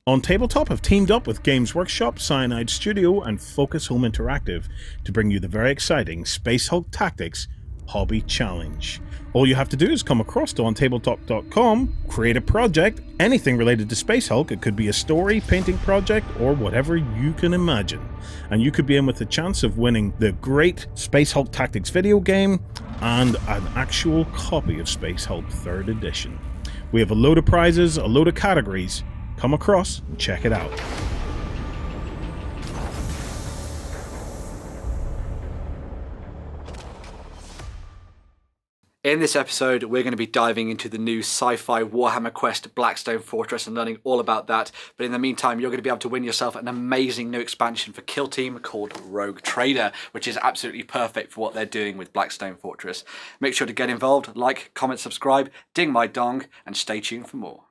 On Tabletop have teamed up with Games Workshop, Cyanide Studio, and Focus Home Interactive to bring you the very exciting Space Hulk Tactics Hobby Challenge. All you have to do is come across to OnTableTop.com, create a project, anything related to Space Hulk. It could be a story, painting project, or whatever you can imagine. And you could be in with the chance of winning the great Space Hulk Tactics video game and an actual copy of Space Hulk 3rd Edition. We have a load of prizes, a load of categories. Come across and check it out. In this episode, we're going to be diving into the new Sci-Fi Warhammer Quest Blackstone Fortress and learning all about that. But in the meantime, you're going to be able to win yourself an amazing new expansion for Kill Team called Rogue Trader, which is absolutely perfect for what they're doing with Blackstone Fortress. Make sure to get involved, like, comment, subscribe, ding my dong, and stay tuned for more.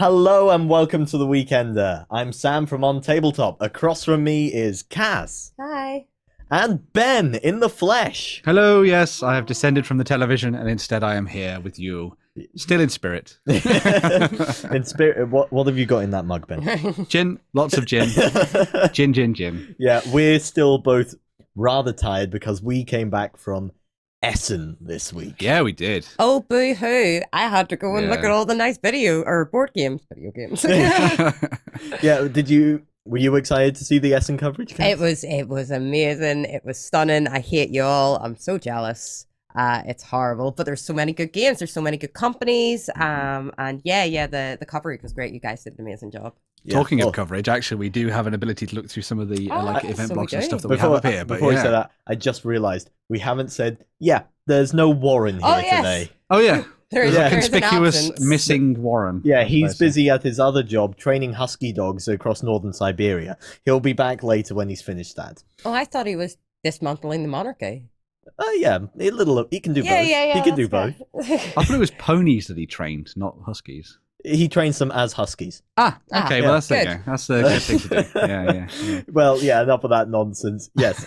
Hello and welcome to The Weekender. I'm Sam from OnTableTop. Across from me is Kaz. Hi. And Ben in the flesh. Hello, yes, I have descended from the television and instead I am here with you. Still in spirit. In spirit, what have you got in that mug, Ben? Gin, lots of gin. Gin. Yeah, we're still both rather tired because we came back from Essen this week. Yeah, we did. Oh, boo-hoo. I had to go and look Yeah. at all the nice video games. Yeah, were you excited to see the Essen coverage, Kaz? It was amazing. It was stunning. I hate you all. I'm so jealous. It's horrible, but there's so many good games. There's so many good companies. And the coverage was great. You guys did an amazing job. Yeah. Talking of coverage, actually, we do have an ability to look through some of the event so we blogs and do. stuff that we have up here. But Before you yeah. say that, I just realised we haven't said, there's no Warren here today. Oh, yeah. There is There's Yeah. a there is an conspicuous absence. missing Warren. Yeah, he's busy at his other job training husky dogs across northern Siberia. He'll be back later when he's finished that. Oh, I thought he was dismantling the monarchy. Yeah, he can do both. Yeah. He can do both. I thought it was ponies that he trained, not huskies. He trains them as huskies. Okay, yeah, well, that's there you good. go. That's a good thing to do. Yeah. Well, yeah, enough of that nonsense. Yes.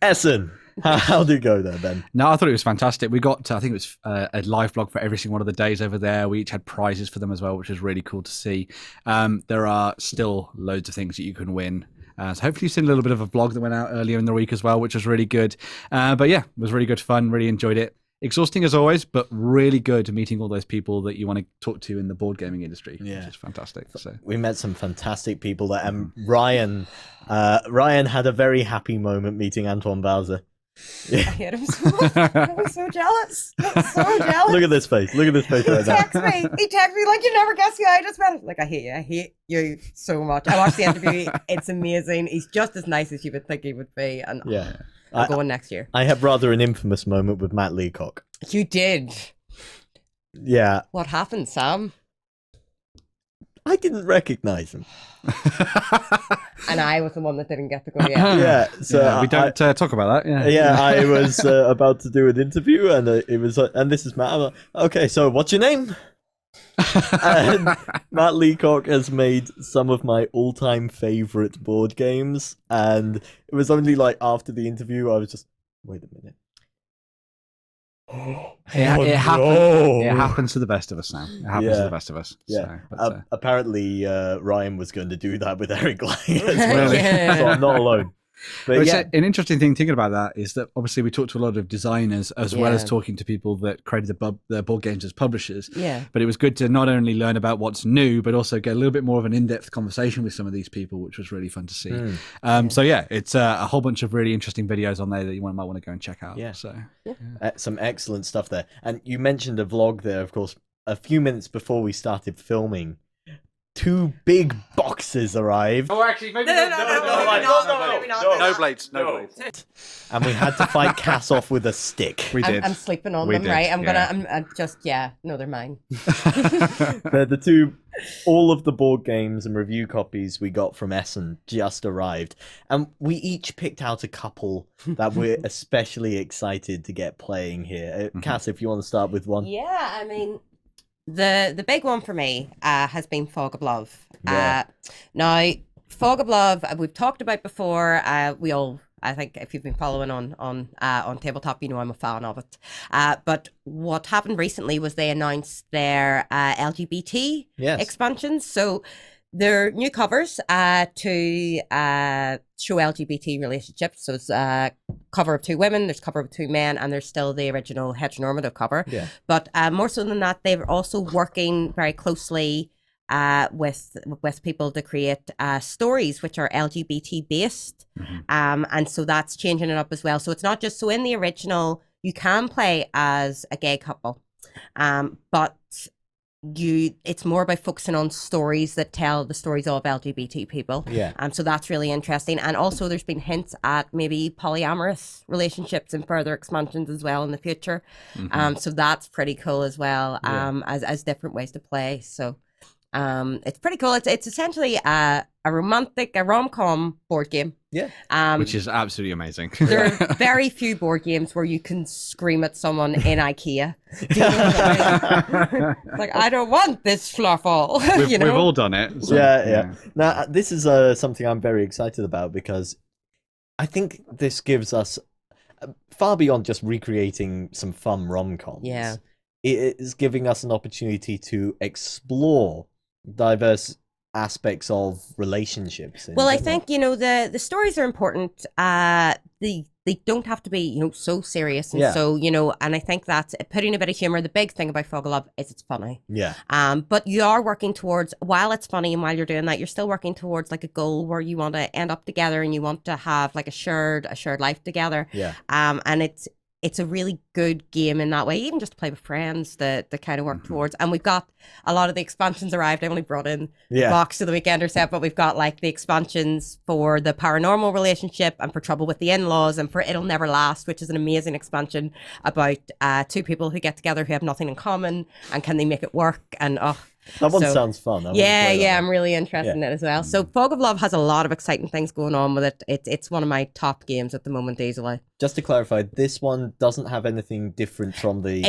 Essen, how'd it go there, Ben? No, I thought it was fantastic. We got, I think it was a live blog for every single one of the days over there. We each had prizes for them as well, which was really cool to see. There are still loads of things that you can win. So hopefully you've seen a little bit of a blog that went out earlier in the week as well, which was really good. But yeah, it was really good fun. Really enjoyed it. Exhausting as always, but really good meeting all those people that you want to talk to in the board gaming industry, which is fantastic. So We met some fantastic people there, and Ryan had a very happy moment meeting Antoine Bowser. I hate him so much. I was so jealous. I'm so jealous. Look at this face. Look at this face right He now. texts me. He texts me like, you never guess who I just met. Like, I hate you so much. I watched the interview. It's amazing. He's just as nice as you would think he would be. And Yeah. I'm going next year. I have rather an infamous moment with Matt Leacock. You did. Yeah. What happened, Sam? I didn't recognize him. And I was the one that didn't get to go yet. Yeah. So we don't talk about that. Yeah, I was about to do an interview, and it was, and this is Matt. I'm like, okay, so what's your name? And Matt Leacock has made some of my all-time favorite board games, and it was only like after the interview, I was just, wait a minute. It happens to the best of us now. It happens to Yeah. the best of us. Yeah. So, but, Apparently, Ryan was going to do that with Eric Lang as Really? well, so I'm not alone. But Which, yeah, an interesting thing thinking about that is that obviously we talked to a lot of designers as well as Yeah. talking to people that created the board games as publishers. Yeah. But it was good to not only learn about what's new, but also get a little bit more of an in-depth conversation with some of these people, which was really fun to see. So yeah, it's a whole bunch of really interesting videos on there that you might want to go and check out. Yeah. So some excellent stuff there. And you mentioned a vlog there, of course, a few minutes before we started filming. 2 big boxes arrived. Oh, actually, maybe No, no blades. And we had to fight Cass off with a stick. we did. I'm sleeping on We them, did, right? yeah. I'm just, no, they're mine. The 2, all of the board games and review copies we got from Essen just arrived. And we each picked out a couple that we're especially excited to get playing here. Cass, if you want to start with one. Yeah, I mean, the big one for me has been Fog of Love. Yeah. Now, Fog of Love, we've talked about before. We all I think if you've been following on tabletop, you know I'm a fan of it. But what happened recently was they announced their LGBT expansions. So they're new covers to show LGBT relationships. So it's a cover of 2 women, there's cover of 2 men, and there's still the original heteronormative cover. Yeah. But more so than that, they're also working very closely with people to create stories which are LGBT based. And so that's changing it up as well. So it's not just, so in the original, you can play as a gay couple, but it's more about focusing on stories that tell the stories of LGBT people. Yeah. So that's really interesting. And also there's been hints at maybe polyamorous relationships and further expansions as well in the future. So that's pretty cool as well, as different ways to play. So it's pretty cool. It's essentially a rom-com board game. Yeah. Which is absolutely amazing. There are very few board games where you can scream at someone in IKEA. Like, I don't want this fluffle. We've all done it. So, yeah. Now, this is something I'm very excited about, because I think this gives us, far beyond just recreating some fun rom-coms. Yeah. It is giving us an opportunity to explore diverse aspects of relationships. Well, I think, the stories are important. They don't have to be, so serious and so, and I think that's putting a bit of humor. The big thing about Fog of Love is it's funny. Yeah. But you are working towards, while it's funny and while you're doing that, you're still working towards like a goal where you want to end up together and you want to have like a shared life together. Yeah. And it's a really good game in that way, even just to play with friends that kind of work towards. And we've got a lot of the expansions arrived. I only brought in the box of the Weekender set, but we've got like the expansions for the paranormal relationship and for Trouble with the In-Laws and for It'll Never Last, which is an amazing expansion about 2 people who get together who have nothing in common and can they make it work. And that one sounds fun. I'm really interested in it as well. So Fog of Love has a lot of exciting things going on with it. It's one of my top games at the moment, easily. Just to clarify, this one doesn't have anything different from the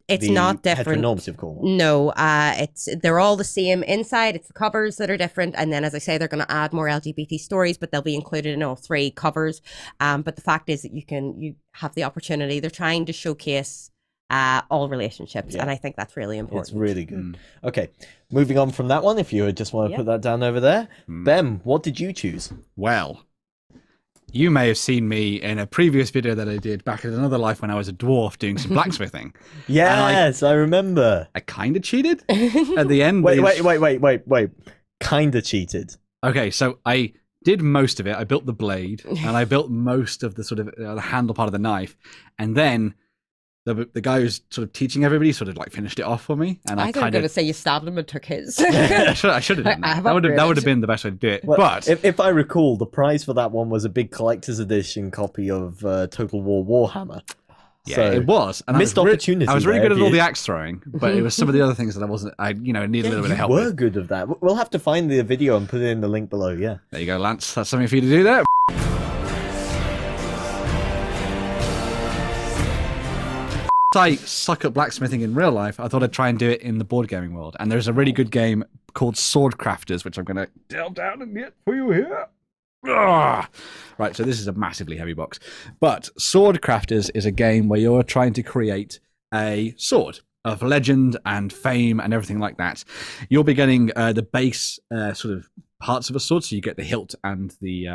it's not different. Heteronormative core. No, they're all the same inside. It's the covers that are different, and then as I say, they're going to add more LGBT stories, but they'll be included in all 3 covers. But the fact is that you have the opportunity. They're trying to showcase all relationships, and I think that's really important. It's really good. Okay, moving on from that one, if you just want to put that down over there. Ben, what did you choose? Well, you may have seen me in a previous video that I did back in another life when I was a dwarf doing some blacksmithing. Yes, I remember. I kind of cheated at the end. Wait. Kind of cheated. Okay, so I did most of it. I built the blade, and I built most of the sort of the handle part of the knife, and then the guy who's sort of teaching everybody sort of like finished it off for me, and I kind of going to say you stabbed him and took his. I should have done that. That would have been the best way to do it. Well, but if I recall, the prize for that one was a big collector's edition copy of Total War Warhammer. Yeah, so, it was. And missed opportunity. I was really good at all the axe throwing, but it was some of the other things that I wasn't. I need a little bit of help. You were good at that. We'll have to find the video and put it in the link below. Yeah. There you go, Lance. That's something for you to do there. I suck at blacksmithing in real life. I thought I'd try and do it in the board gaming world. And there's a really good game called Sword Crafters, which I'm going to delve down and get for you here. Ugh. Right, so this is a massively heavy box. But Sword Crafters is a game where you're trying to create a sword of legend and fame and everything like that. You'll be getting the base sort of parts of a sword, so you get the hilt and the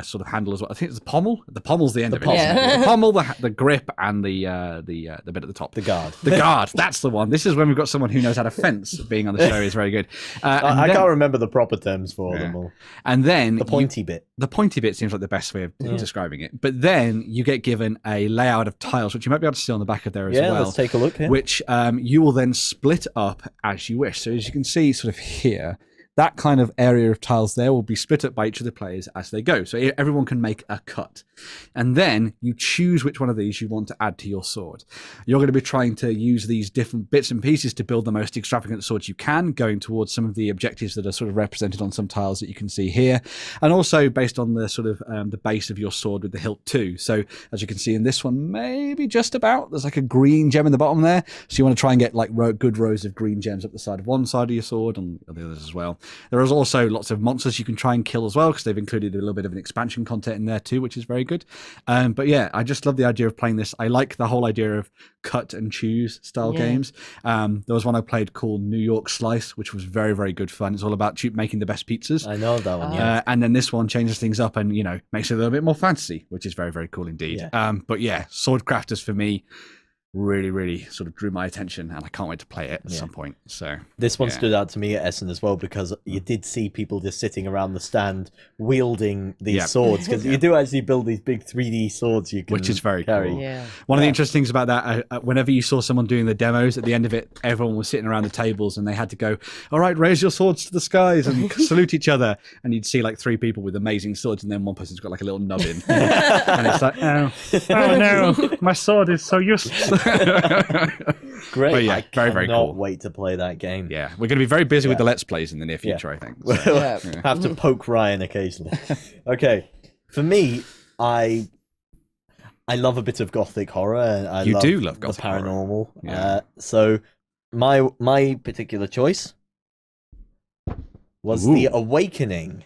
sort of handle as well. I think it's the pommel. The pommel's the end of it. Yeah. The pommel, the grip, and the bit at the top. The guard. The guard. That's the one. This is when we've got someone who knows how to fence. Being on the show is very good. I can't remember the proper terms for them all. And then the pointy bit. The pointy bit seems like the best way of describing it. But then you get given a layout of tiles, which you might be able to see on the back of there as well. Yeah, let's take a look here. Which you will then split up as you wish. So as you can see, sort of here. That kind of area of tiles there will be split up by each of the players as they go. So everyone can make a cut. And then you choose which one of these you want to add to your sword. You're going to be trying to use these different bits and pieces to build the most extravagant swords you can, going towards some of the objectives that are sort of represented on some tiles that you can see here. And also based on the sort of the base of your sword with the hilt too. So as you can see in this one, maybe just about, there's like a green gem in the bottom there. So you want to try and get like good rows of green gems up the side of one side of your sword and the others as well. There is also lots of monsters you can try and kill as well, because they've included a little bit of an expansion content in there too, which is very good. But yeah, I just love the idea of playing this. I like the whole idea of cut and choose style games. There was one I played called New York Slice, which was very, very good fun. It's all about making the best pizzas. I know that one, yeah. And then this one changes things up and, makes it a little bit more fantasy, which is very, very cool indeed. Yeah. But yeah, Sword Crafters for me really, really sort of drew my attention, and I can't wait to play it at some point. So this one stood out to me at Essen as well, because you did see people just sitting around the stand wielding these swords, because you do actually build these big 3D swords you can which is very carry. cool. Yeah. One of the interesting things about that, whenever you saw someone doing the demos, at the end of it, everyone was sitting around the tables and they had to go, all right, raise your swords to the skies and salute each other. And you'd see like 3 people with amazing swords, and then one person's got like a little nubbin. And it's like, oh no, my sword is so useless. Great. But yeah, I very, very cannot cool. wait to play that game. Yeah, we're going to be very busy with the Let's Plays in the near future, I think. So. We'll have to poke Ryan occasionally. Okay, for me, I love a bit of gothic horror, and I do love gothic the paranormal. horror. Yeah. So my particular choice was The Awakening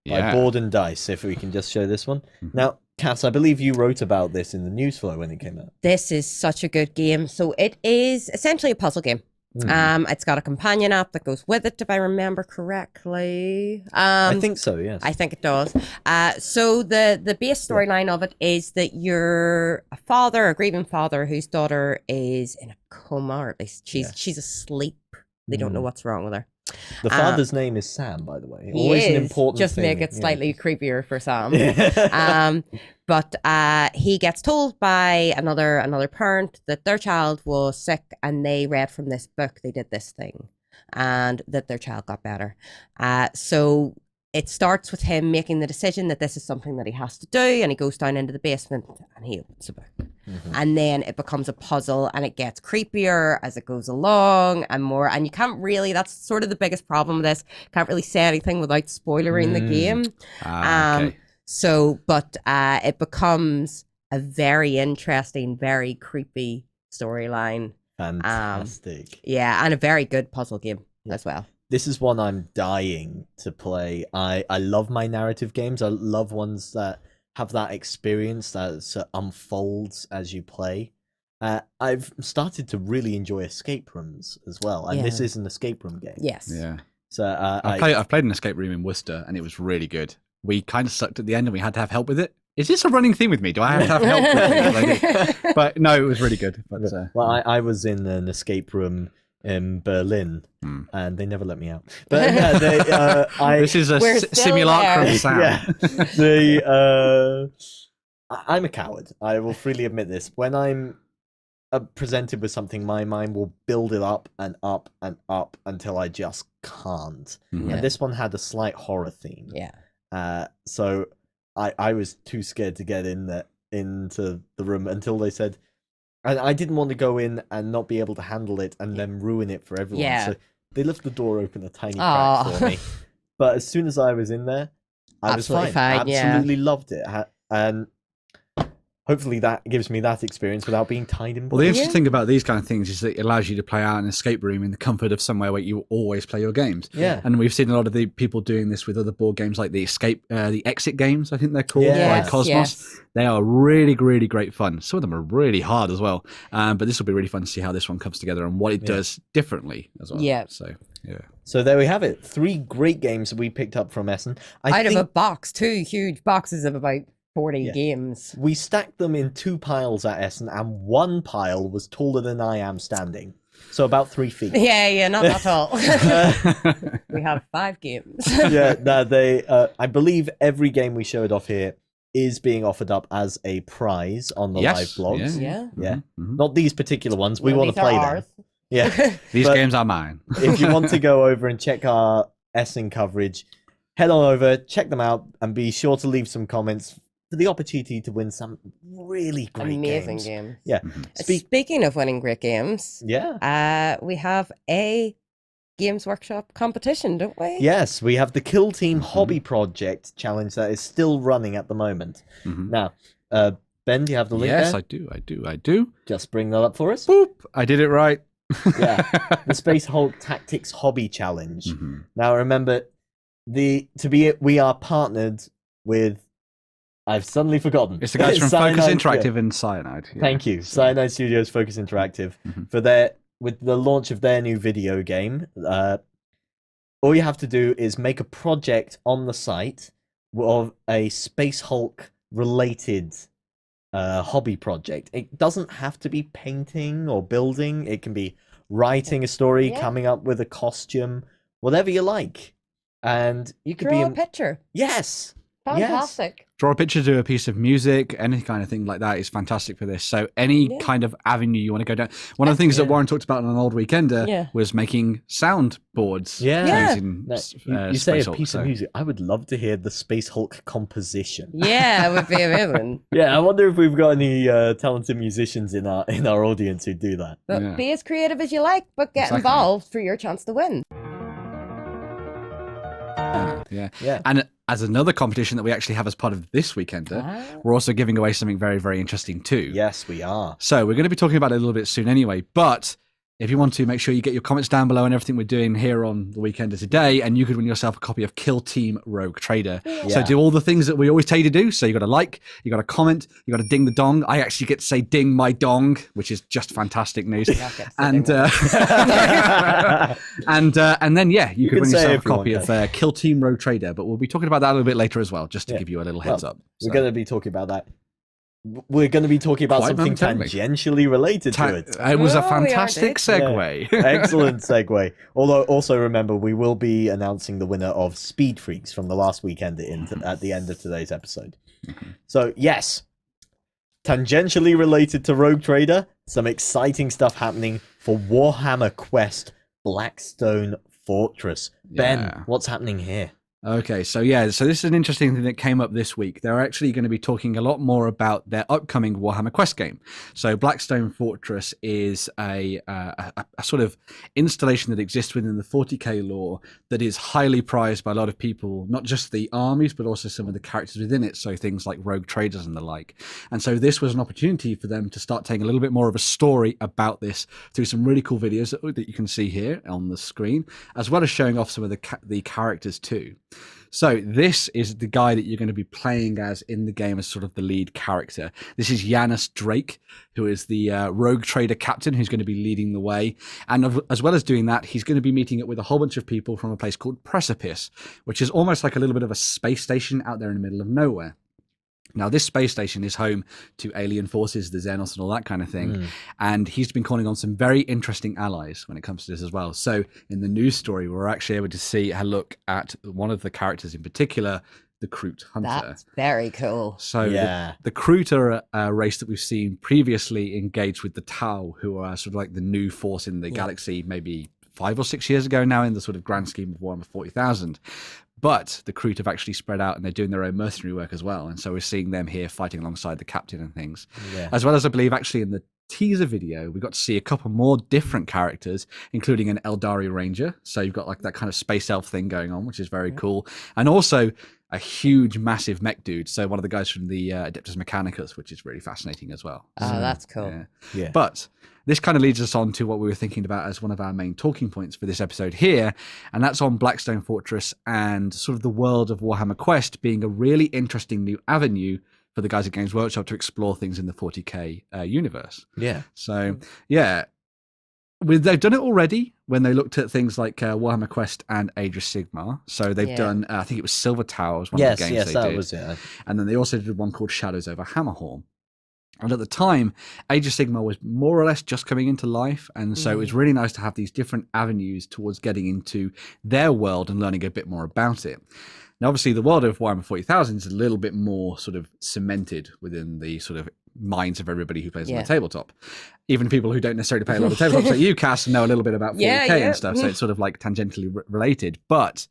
by Board and Dice. If we can just show this one now. Cass, I believe you wrote about this in the news flow when it came out. This is such a good game. So it is essentially a puzzle game. It's got a companion app that goes with it, if I remember correctly. I think so, yes. I think it does. So the base storyline of it is that you're a grieving father whose daughter is in a coma, or at least she's asleep. They don't know what's wrong with her. The father's name is Sam, by the way. He Always is, an important just thing. make it slightly creepier for Sam. But he gets told by another parent that their child was sick, and they read from this book, they did this thing, and that their child got better. So it starts with him making the decision that this is something that he has to do, and he goes down into the basement and he opens a book. And then it becomes a puzzle, and it gets creepier as it goes along and more. And you can't really, that's sort of the biggest problem with this, can't really say anything without spoilering the game. Okay. But it becomes a very interesting, very creepy storyline. Fantastic. Yeah, and a very good puzzle game as well. This is one I'm dying to play. I love my narrative games. I love ones that have that experience that unfolds as you play. I've started to really enjoy escape rooms as well, and this is an escape room game. Yes. Yeah. So I've played an escape room in Worcester, and it was really good. We kind of sucked at the end, and we had to have help with it. Is this a running thing with me? Do I have to have help with it? 'Cause I did. But no, it was really good. But, well, I was in an escape room in Berlin, and they never let me out. But this is a simulacrum sound. Yeah, I'm a coward. I will freely admit this. When I'm presented with something, my mind will build it up and up and up until I just can't. And this one had a slight horror theme. Yeah. So I was too scared to get into the room until they said. And I didn't want to go in and not be able to handle it and then ruin it for everyone. Yeah. So they left the door open a tiny crack for me. But as soon as I was in there, I was fine. Absolutely loved it. And hopefully that gives me that experience without being tied in. Well, the interesting thing about these kind of things is that it allows you to play out an escape room in the comfort of somewhere where you always play your games. Yeah. And we've seen a lot of the people doing this with other board games like the exit games, I think they're called, by Cosmos. Yes. They are really, really great fun. Some of them are really hard as well. But this will be really fun to see how this one comes together and what it does differently as well. Yeah. So there we have it. 3 great games that we picked up from Essen. Out of a box, 2 huge boxes of about 40 games. We stacked them in 2 piles at Essen, and 1 pile was taller than I am standing. So about 3 feet. Yeah, not that tall. We have 5 games. I believe every game we showed off here is being offered up as a prize on the live blogs. Yeah. Not these particular ones. We want to play them. Yeah. These games are mine. If you want to go over and check our Essen coverage, head on over, check them out, and be sure to leave some comments for the opportunity to win some really great amazing games. games. Yeah. Speaking of winning great games, we have a Games Workshop competition, don't we? Yes, we have the Kill Team Hobby Project challenge that is still running at the moment. Now, Ben, do you have the link there? Yes, I do. Just bring that up for us. Boop! I did it right. Yeah, the Space Hulk Tactics Hobby Challenge. Mhm. Now remember, we are partnered with. I've suddenly forgotten. It's the guys from Focus Cyanide, Interactive and Cyanide. Yeah. Thank you, So- Cyanide Studios, Focus Interactive, Mhm. for with the launch of their new video game. All you have to do is make a project on the site of a Space Hulk related hobby project. It doesn't have to be painting or building. It can be writing a story, Yeah. coming up with a costume, whatever you like. And you could Draw a be picture. yes. Fantastic. Draw a picture, do a piece of music, any kind of thing like that is fantastic for this. So any Yeah. kind of avenue you want to go down. One of the things that Yeah. Warren talked about on an old weekender Yeah. was making soundboards. Yeah. Yeah. Using, No, you say Space a Hulk, piece so- of music. I would love to hear the Space Hulk composition. Yeah, it would be amazing. Yeah, I wonder if we've got any talented musicians in our audience who do that. But Yeah. be as creative as you like, but get Exactly. involved for your chance to win. Yeah. Yeah. And as another competition that we actually have as part of this weekender, Ah. we're also giving away something very, very interesting too. Yes, we are. So we're going to be talking about it a little bit soon anyway. But if you want to, make sure you get your comments down below and everything we're doing here on the Weekender today, and you could win yourself a copy of Kill Team Rogue Trader. So Yeah. do all the things that we always tell you to do. So you got to like, you got to comment, you got to ding the dong. I actually get to say ding my dong, which is just fantastic news. Okay, so And they won't. and then yeah, you could can win say yourself a if you want, copy of Kill Team Rogue Trader. But we'll be talking about that a little bit later as well, just to Yeah. give you a little heads Well, up. We're So- going to be talking about that. We're going to be talking about Quite something momentarily. tangentially related to it. It was a Oh, we are, fantastic dude. segue. Excellent segue. Although, also remember, we will be announcing the winner of Speed Freaks from the last weekend at the end of today's episode. So, yes, tangentially related to Rogue Trader, some exciting stuff happening for Warhammer Quest Blackstone Fortress. Ben, Yeah. what's happening here? Okay, so this is an interesting thing that came up this week. They're actually going to be talking a lot more about their upcoming Warhammer Quest game. So Blackstone Fortress is a sort of installation that exists within the 40k lore that is highly prized by a lot of people, not just the armies, but also some of the characters within it, so things like rogue traders and the like. And so this was an opportunity for them to start telling a little bit more of a story about this through some really cool videos that you can see here on the screen, as well as showing off some of the characters too. So this is the guy that you're going to be playing as in the game as sort of the lead character. This is Janus Drake, who is the rogue trader captain who's going to be leading the way. And as well as doing that, he's going to be meeting up with a whole bunch of people from a place called Precipice, which is almost like a little bit of a space station out there in the middle of nowhere. Now, this space station is home to alien forces, the Xenos and all that kind of thing. And he's been calling on some very interesting allies when it comes to this as well. So in the news story, we're actually able to see a look at one of the characters in particular, the Kroot Hunter. That's very cool. So Yeah. the Kroot are a race that we've seen previously engaged with the Tau, who are sort of like the new force in the galaxy, maybe 5 or 6 years ago now in the sort of grand scheme of Warhammer 40,000. But the Kroot have actually spread out and they're doing their own mercenary work as well. And so we're seeing them here fighting alongside the captain and things. Yeah. As well as I believe actually in the teaser video, we got to see a couple more different characters, including an Eldari Ranger. So you've got like that kind of space elf thing going on, which is very cool. And also a huge, massive mech dude. So one of the guys from the Adeptus Mechanicus, which is really fascinating as well. Oh, So, that's cool. yeah. Yeah. But this kind of leads us on to what we were thinking about as one of our main talking points for this episode here, and that's on Blackstone Fortress and sort of the world of Warhammer Quest being a really interesting new avenue for the guys at Games Workshop to explore things in the 40k universe. Yeah. So, yeah, they've done it already when they looked at things like Warhammer Quest and Age of Sigmar. So they've done, I think it was Silver Tower was one of the games they that did. was it. And then they also did one called Shadows over Hammerhorn. And at the time, Age of Sigmar was more or less just coming into life. And so it was really nice to have these different avenues towards getting into their world and learning a bit more about it. Now, obviously, the world of Warhammer 40,000 is a little bit more sort of cemented within the sort of minds of everybody who plays on the tabletop. Even people who don't necessarily play a lot of tabletops like you, Cass, know a little bit about 40k and stuff. So it's sort of like tangentially related. But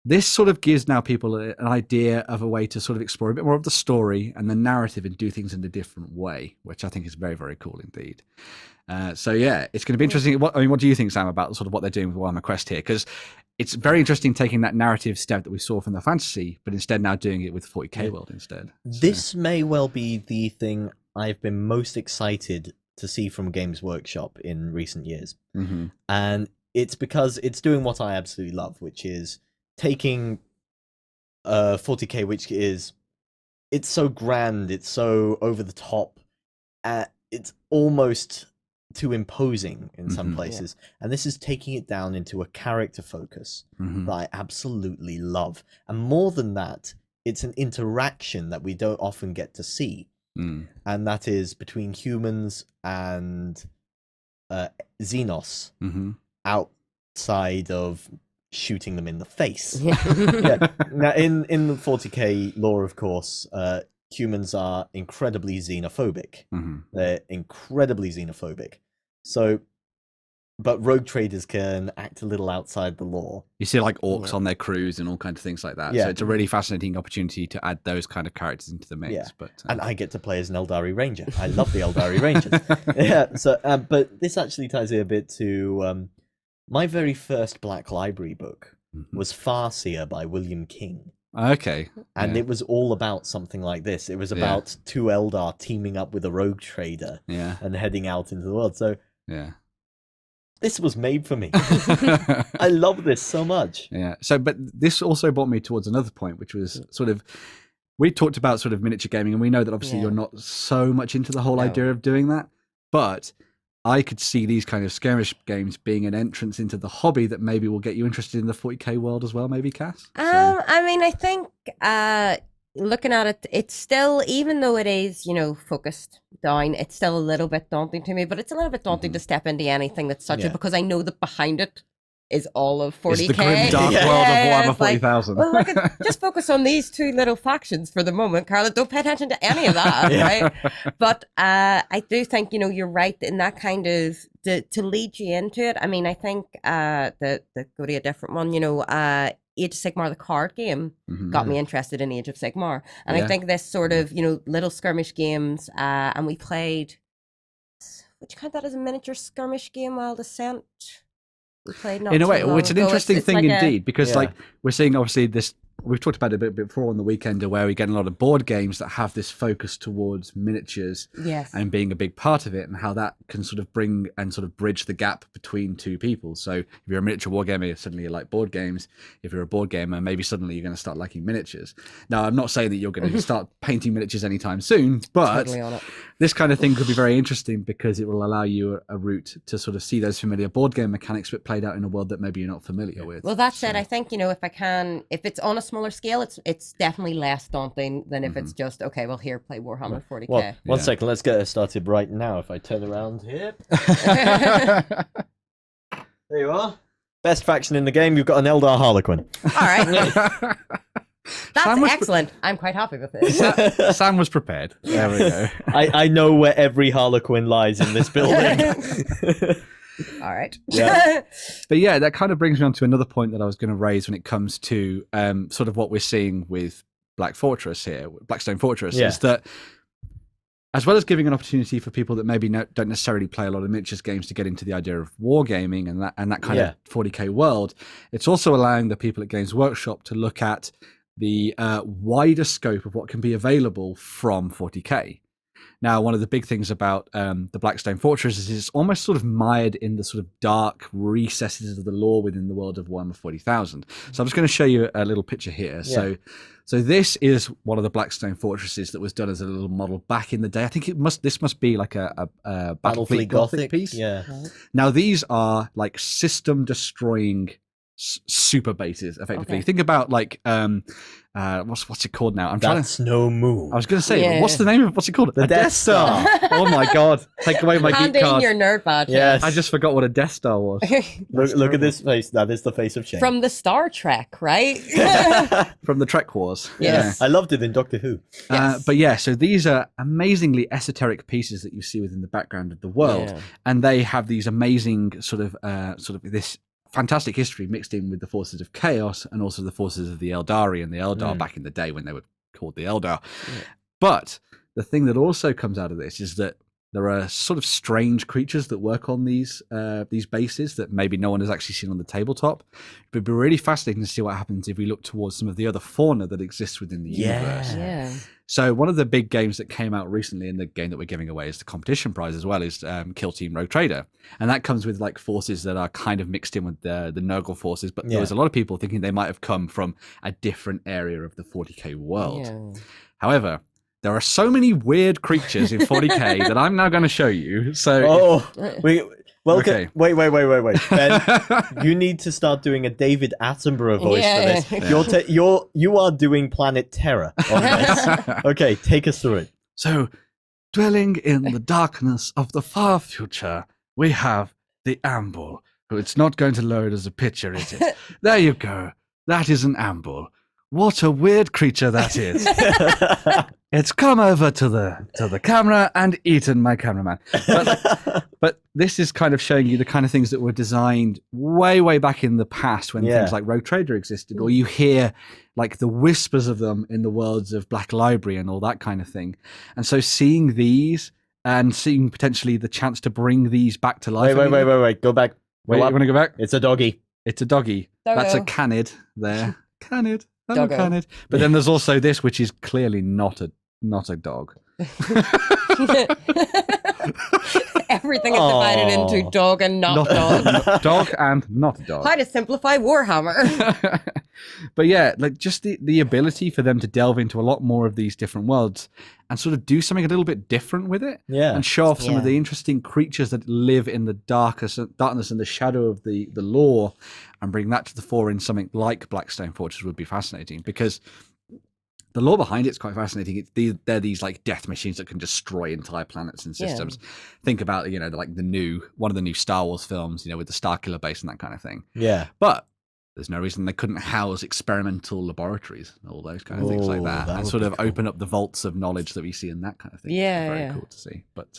this sort of gives now people an idea of a way to sort of explore a bit more of the story and the narrative and do things in a different way, which I think is very, very cool indeed. So yeah, it's going to be interesting. What do you think, Sam, about sort of what they're doing with Warhammer Quest here? Because it's very interesting taking that narrative step that we saw from the fantasy, but instead now doing it with 40k world instead. This may well be the thing I've been most excited to see from Games Workshop in recent years. Mm-hmm. And it's because it's doing what I absolutely love, which is taking 40k, which is, it's so grand, it's so over the top, it's almost too imposing in some places, and this is taking it down into a character focus that I absolutely love. And more than that, it's an interaction that we don't often get to see, and that is between humans and Xenos, outside of shooting them in the face. Now, in the 40k lore, of course, humans are incredibly xenophobic. They're incredibly xenophobic. So, but rogue traders can act a little outside the law. You see like orcs on their crews and all kinds of things like that. Yeah. So it's a really fascinating opportunity to add those kind of characters into the mix. Yeah. But And I get to play as an Eldari Ranger. I love the Eldari Rangers. So, but this actually ties in a bit to my very first Black Library book was Farseer by William King. Okay. And it was all about something like this. It was about two Eldar teaming up with a rogue trader and heading out into the world. So this was made for me. I love this so much. Yeah. So, but this also brought me towards another point, which was sort of, we talked about sort of miniature gaming, and we know that obviously you're not so much into the whole idea of doing that, but I could see these kind of skirmish games being an entrance into the hobby that maybe will get you interested in the 40k world as well, maybe, Cass? I mean, I think looking at it, it's still, even though it is, you know, focused down, it's still a little bit daunting to me, but it's a little bit daunting to step into anything that's such a, because I know that behind it is all of 40k. It's the grim dark world of Warhammer 40,000. Well, look at, just focus on these two little factions for the moment, Carla. Don't pay attention to any of that, right? But I do think, you know, you're right in that kind of, to lead you into it. I mean, I think the go to a different one, you know, Age of Sigmar, the card game, got me interested in Age of Sigmar. And I think this sort of, you know, little skirmish games, and we played, would you count that as a miniature skirmish game, Wild Ascent? We played not in a way, too long it's an ago. interesting It's thing like indeed, because like we're seeing obviously this, we've talked about it a bit before on the weekend, where we get a lot of board games that have this focus towards miniatures and being a big part of it, and how that can sort of bring and sort of bridge the gap between two people. So if you're a miniature wargamer, suddenly you like board games. If you're a board gamer, maybe suddenly you're going to start liking miniatures. Now, I'm not saying that you're going to start painting miniatures anytime soon, but this kind of thing could be very interesting because it will allow you a route to sort of see those familiar board game mechanics but played out in a world that maybe you're not familiar with. Well, that said, I think, you know, if it's on a smaller scale, it's definitely less daunting than if it's just, okay, well, here, play Warhammer 40k. Well, one second, let's get it started right now. If I turn around here. There you are. Best faction in the game, you've got an Eldar Harlequin. All right. That's excellent. I'm quite happy with it. Sam was prepared. There we go. I know where every Harlequin lies in this building. All right. But yeah, that kind of brings me on to another point that I was going to raise when it comes to sort of what we're seeing with Blackstone Fortress, is that as well as giving an opportunity for people that maybe don't necessarily play a lot of miniatures games to get into the idea of wargaming and that kind of 40k world, it's also allowing the people at Games Workshop to look at the wider scope of what can be available from 40k. Now, one of the big things about the Blackstone Fortress is it's almost sort of mired in the sort of dark recesses of the lore within the world of Warhammer 40,000. So I'm just going to show you a little picture here. So this is one of the Blackstone Fortresses that was done as a little model back in the day. I think this must be like a Battlefleet Gothic piece. Yeah. Now, these are like system destroying super bases, effectively. Think about like what's it called now? That's no move. I was going to say, what's the name of what's it called? The Death Star. Oh my god! Take away my Hand geek in card. your nerd badge. Yes. I just forgot what a Death Star was. Look at this face. That is the face of shame. From the Star Trek, right? From the Trek Wars. Yes. I loved it in Doctor Who. But yeah, so these are amazingly esoteric pieces that you see within the background of the world, and they have these amazing sort of this fantastic history mixed in with the forces of chaos and also the forces of the Eldari and the Eldar back in the day when they were called the Eldar. But the thing that also comes out of this is that there are sort of strange creatures that work on these bases that maybe no one has actually seen on the tabletop. It would be really fascinating to see what happens if we look towards some of the other fauna that exists within the universe. Yeah. So one of the big games that came out recently, and the game that we're giving away is the competition prize as well, is Kill Team Rogue Trader. And that comes with like forces that are kind of mixed in with the Nurgle forces, but there was a lot of people thinking they might have come from a different area of the 40k world. Yeah. However, there are so many weird creatures in 40k that I'm now going to show you. So, okay. Wait, Ben, you need to start doing a David Attenborough voice for this. Yeah. You are doing Planet Terror on this. Okay, take us through it. So, dwelling in the darkness of the far future, we have the Amble. It's not going to load as a picture, is it? There you go. That is an Amble. What a weird creature that is. It's come over to the camera and eaten my cameraman. But this is kind of showing you the kind of things that were designed way back in the past when things like Rogue Trader existed, or you hear like the whispers of them in the worlds of Black Library and all that kind of thing. And so seeing these and seeing potentially the chance to bring these back to life. Wait. Go back. Wait, you want to go back? It's a doggy. It's a doggy. Doggo. That's a canid there. Canid. Doggo. Canid. But then there's also this, which is clearly not a dog. Everything is divided into dog and not dog. Dog and not dog. How to simplify Warhammer. But yeah, like just the ability for them to delve into a lot more of these different worlds and sort of do something a little bit different with it. Yeah. And show off some of the interesting creatures that live in the darkness and the shadow of the lore, and bring that to the fore in something like Blackstone Fortress would be fascinating, because the lore behind it's quite fascinating. They're these like death machines that can destroy entire planets and systems. Think about, one of the new Star Wars films, with the Starkiller base and that kind of thing. Yeah. But there's no reason they couldn't house experimental laboratories and all those kind of things like that and sort of open up the vaults of knowledge that we see in that kind of thing. Yeah. Very cool to see. But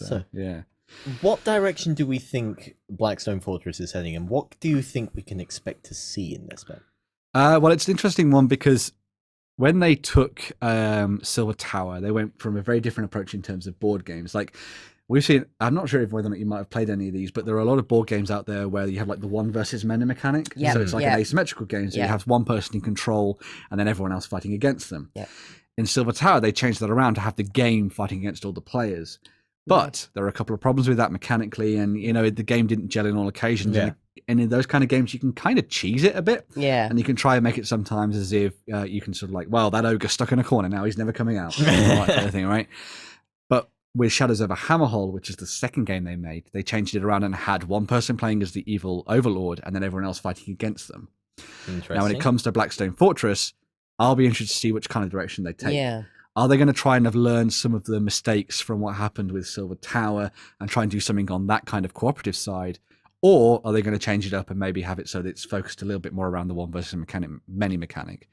what direction do we think Blackstone Fortress is heading, and what do you think we can expect to see in this bit? Well, it's an interesting one because when they took Silver Tower, they went from a very different approach in terms of board games. Like we've seen, I'm not sure if whether or not you might have played any of these, but there are a lot of board games out there where you have like the one versus many mechanic. So it's like an asymmetrical game. So you have one person in control and then everyone else fighting against them. In Silver Tower, they changed that around to have the game fighting against all the players. But there are a couple of problems with that mechanically, and the game didn't gel in all occasions. And in those kind of games, you can kind of cheese it a bit. Yeah. And you can try and make it sometimes as if you can sort of like, well, that ogre's stuck in a corner now, he's never coming out. That kind of thing, right? But with Shadows Over Hammerhall, which is the second game they made, they changed it around and had one person playing as the evil overlord and then everyone else fighting against them. Now, when it comes to Blackstone Fortress, I'll be interested to see which kind of direction they take. Yeah. Are they going to try and have learned some of the mistakes from what happened with Silver Tower and try and do something on that kind of cooperative side? Or are they going to change it up and maybe have it so that it's focused a little bit more around the one versus many mechanic?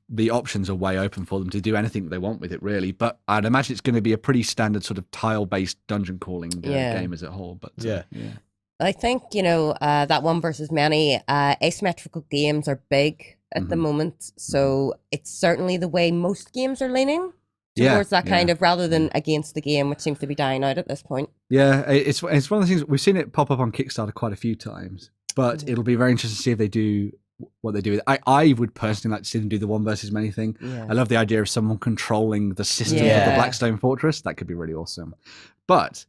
The options are way open for them to do anything they want with it, really. But I'd imagine it's going to be a pretty standard sort of tile-based dungeon crawling game as a whole. But I think, that one versus many asymmetrical games are big at the moment. So it's certainly the way most games are leaning towards that kind of, rather than against the game, which seems to be dying out at this point. Yeah, it's one of the things, we've seen it pop up on Kickstarter quite a few times, but it'll be very interesting to see if they do what they do with it. I would personally like to see them do the one versus many thing. I love the idea of someone controlling the system of the Blackstone Fortress. That could be really awesome. But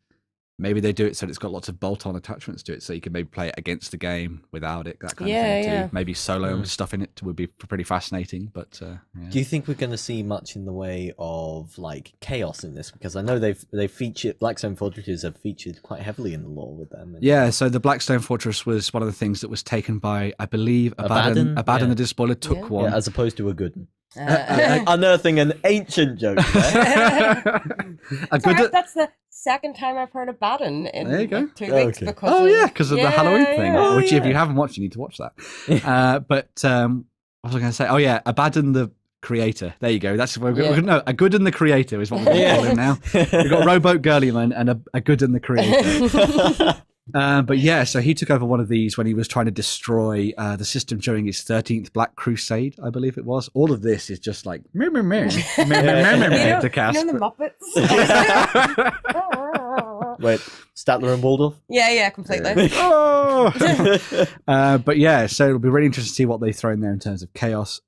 maybe they do it so that it's got lots of bolt-on attachments to it, so you can maybe play it against the game without it, that kind of thing too. Maybe solo stuff in it would be pretty fascinating. But do you think we're going to see much in the way of like chaos in this? Because I know they've featured, Blackstone Fortresses have featured quite heavily in the lore with them. So the Blackstone Fortress was one of the things that was taken by, I believe, Abaddon the Despoiler took one. As opposed to a good one. Unearthing an ancient joke there. That's the second time I've heard of Baden in there you go. 2 weeks. Because of the Halloween thing, which if you haven't watched, you need to watch that. But what was I going to say? Oh yeah, Abaddon the Creator. There you go. That's what we're no, a good and the Creator is what we're going to call him now. We've got Rowboat Girlyman and a good and the Creator. But yeah, so he took over one of these when he was trying to destroy the system during his 13th Black Crusade, I believe it was. All of this is just like meh, meh, meh, meh, meh, meh, meh, to cast. You know the Muppets? Wait, Statler and Waldorf? Yeah, completely. But yeah, so it'll be really interesting to see what they throw in there in terms of chaos.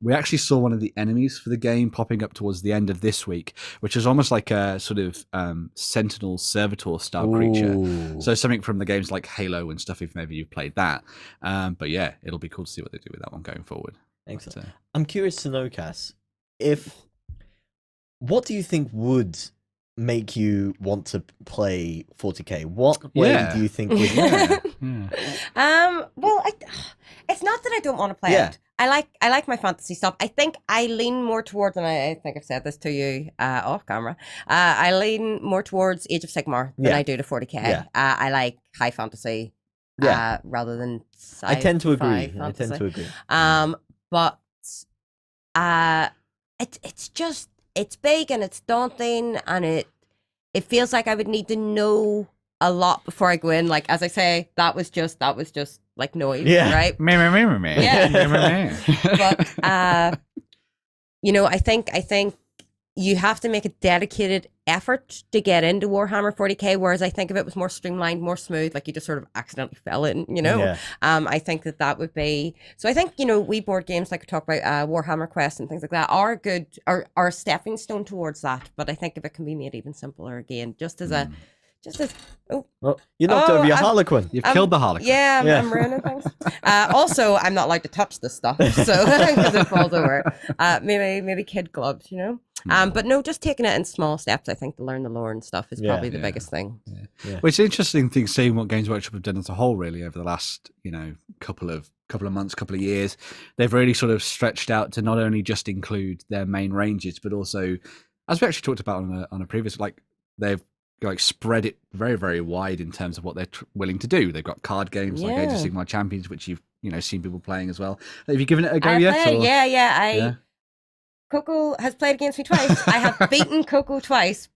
We actually saw one of the enemies for the game popping up towards the end of this week, which is almost like a sort of Sentinel Servitor style creature. So something from the games like Halo and stuff, if maybe you've played that. But yeah, it'll be cool to see what they do with that one going forward. Excellent. I'm curious to know, Cass, what do you think would make you want to play 40k? What way do you think would well, it's not that I don't want to play it. I like my fantasy stuff. I think I lean more towards, and I think I've said this to you off camera, I lean more towards Age of Sigmar than I do to 40k. I like high fantasy rather than sci-fi. I tend to agree. Fantasy. But it's big and it's daunting, and it feels like I would need to know a lot before I go in. Like, as I say, that was just like noise, right? Yeah. But I think you have to make a dedicated effort to get into Warhammer 40k, whereas I think if it was more streamlined, more smooth, like you just sort of accidentally fell in, I think that would be. So I think, we board games like we talk about Warhammer Quest and things like that are good, are a stepping stone towards that. But I think if it can be made even simpler again, you knocked over your Harlequin. You've killed the Harlequin. Yeah, I'm ruining things. Also, I'm not allowed to touch this stuff, so because it falls over. Maybe kid gloves, But no, just taking it in small steps. I think to learn the lore and stuff is probably the biggest thing. Well, it's an interesting thing seeing what Games Workshop have done as a whole, really, over the last couple of months, couple of years. They've really sort of stretched out to not only just include their main ranges, but also, as we actually talked about on a previous, they've spread it very, very wide in terms of what they're willing to do. They've got card games like Age of Sigmar Champions, which you've seen people playing as well. Have you given it a go yet? Yeah. Coco has played against me twice. I have beaten Coco twice,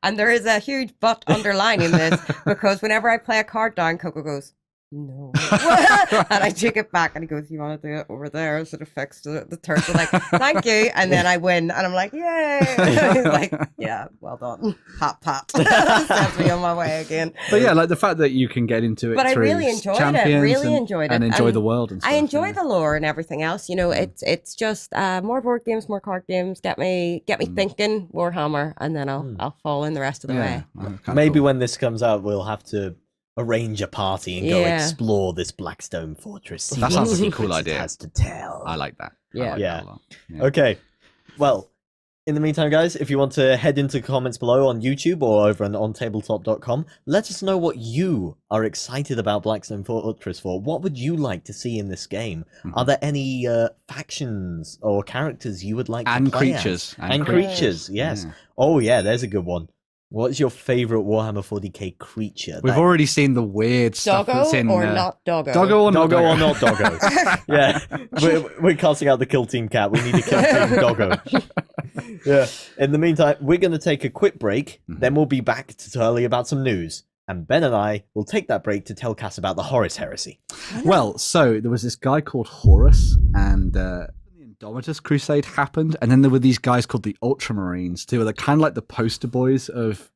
and there is a huge but underlining this, because whenever I play a card down, Coco goes, no. And I take it back and he goes, you want to do it over there? So it affects the turns. So like, thank you. And then I win. And I'm like, yay. He's like, yeah, well done. Pat. Sends me on my way again. But yeah, like the fact that you can get into it. But I really enjoyed it. And enjoy the world and stuff. I enjoy the lore and everything else. It's just more board games, more card games. Get me thinking Warhammer, and then I'll fall in the rest of the way. Maybe when this comes out, we'll have to arrange a party and go explore this Blackstone Fortress. That sounds like a cool idea. Has to tell. I like that. Yeah. Okay. Well, in the meantime, guys, if you want to head into comments below on YouTube or over on OnTableTop.com, let us know what you are excited about Blackstone Fortress for. What would you like to see in this game? Are there any factions or characters you would like to play creatures. As? And creatures, yes. Yeah. Oh, yeah, there's a good one. What's your favorite Warhammer 40k creature? We've already seen the weird stuff that's in... Doggo or not doggo? Doggo or not doggo? Or not doggo. Yeah, we're casting out the Kill Team Cat. We need a Kill Team Doggo. Yeah. In the meantime, we're going to take a quick break. Then we'll be back to tell you about some news. And Ben and I will take that break to tell Cass about the Horus Heresy. Well, so there was this guy called Horus, and... Indomitus Crusade happened, and then there were these guys called the Ultramarines too. They're kind of like the poster boys of.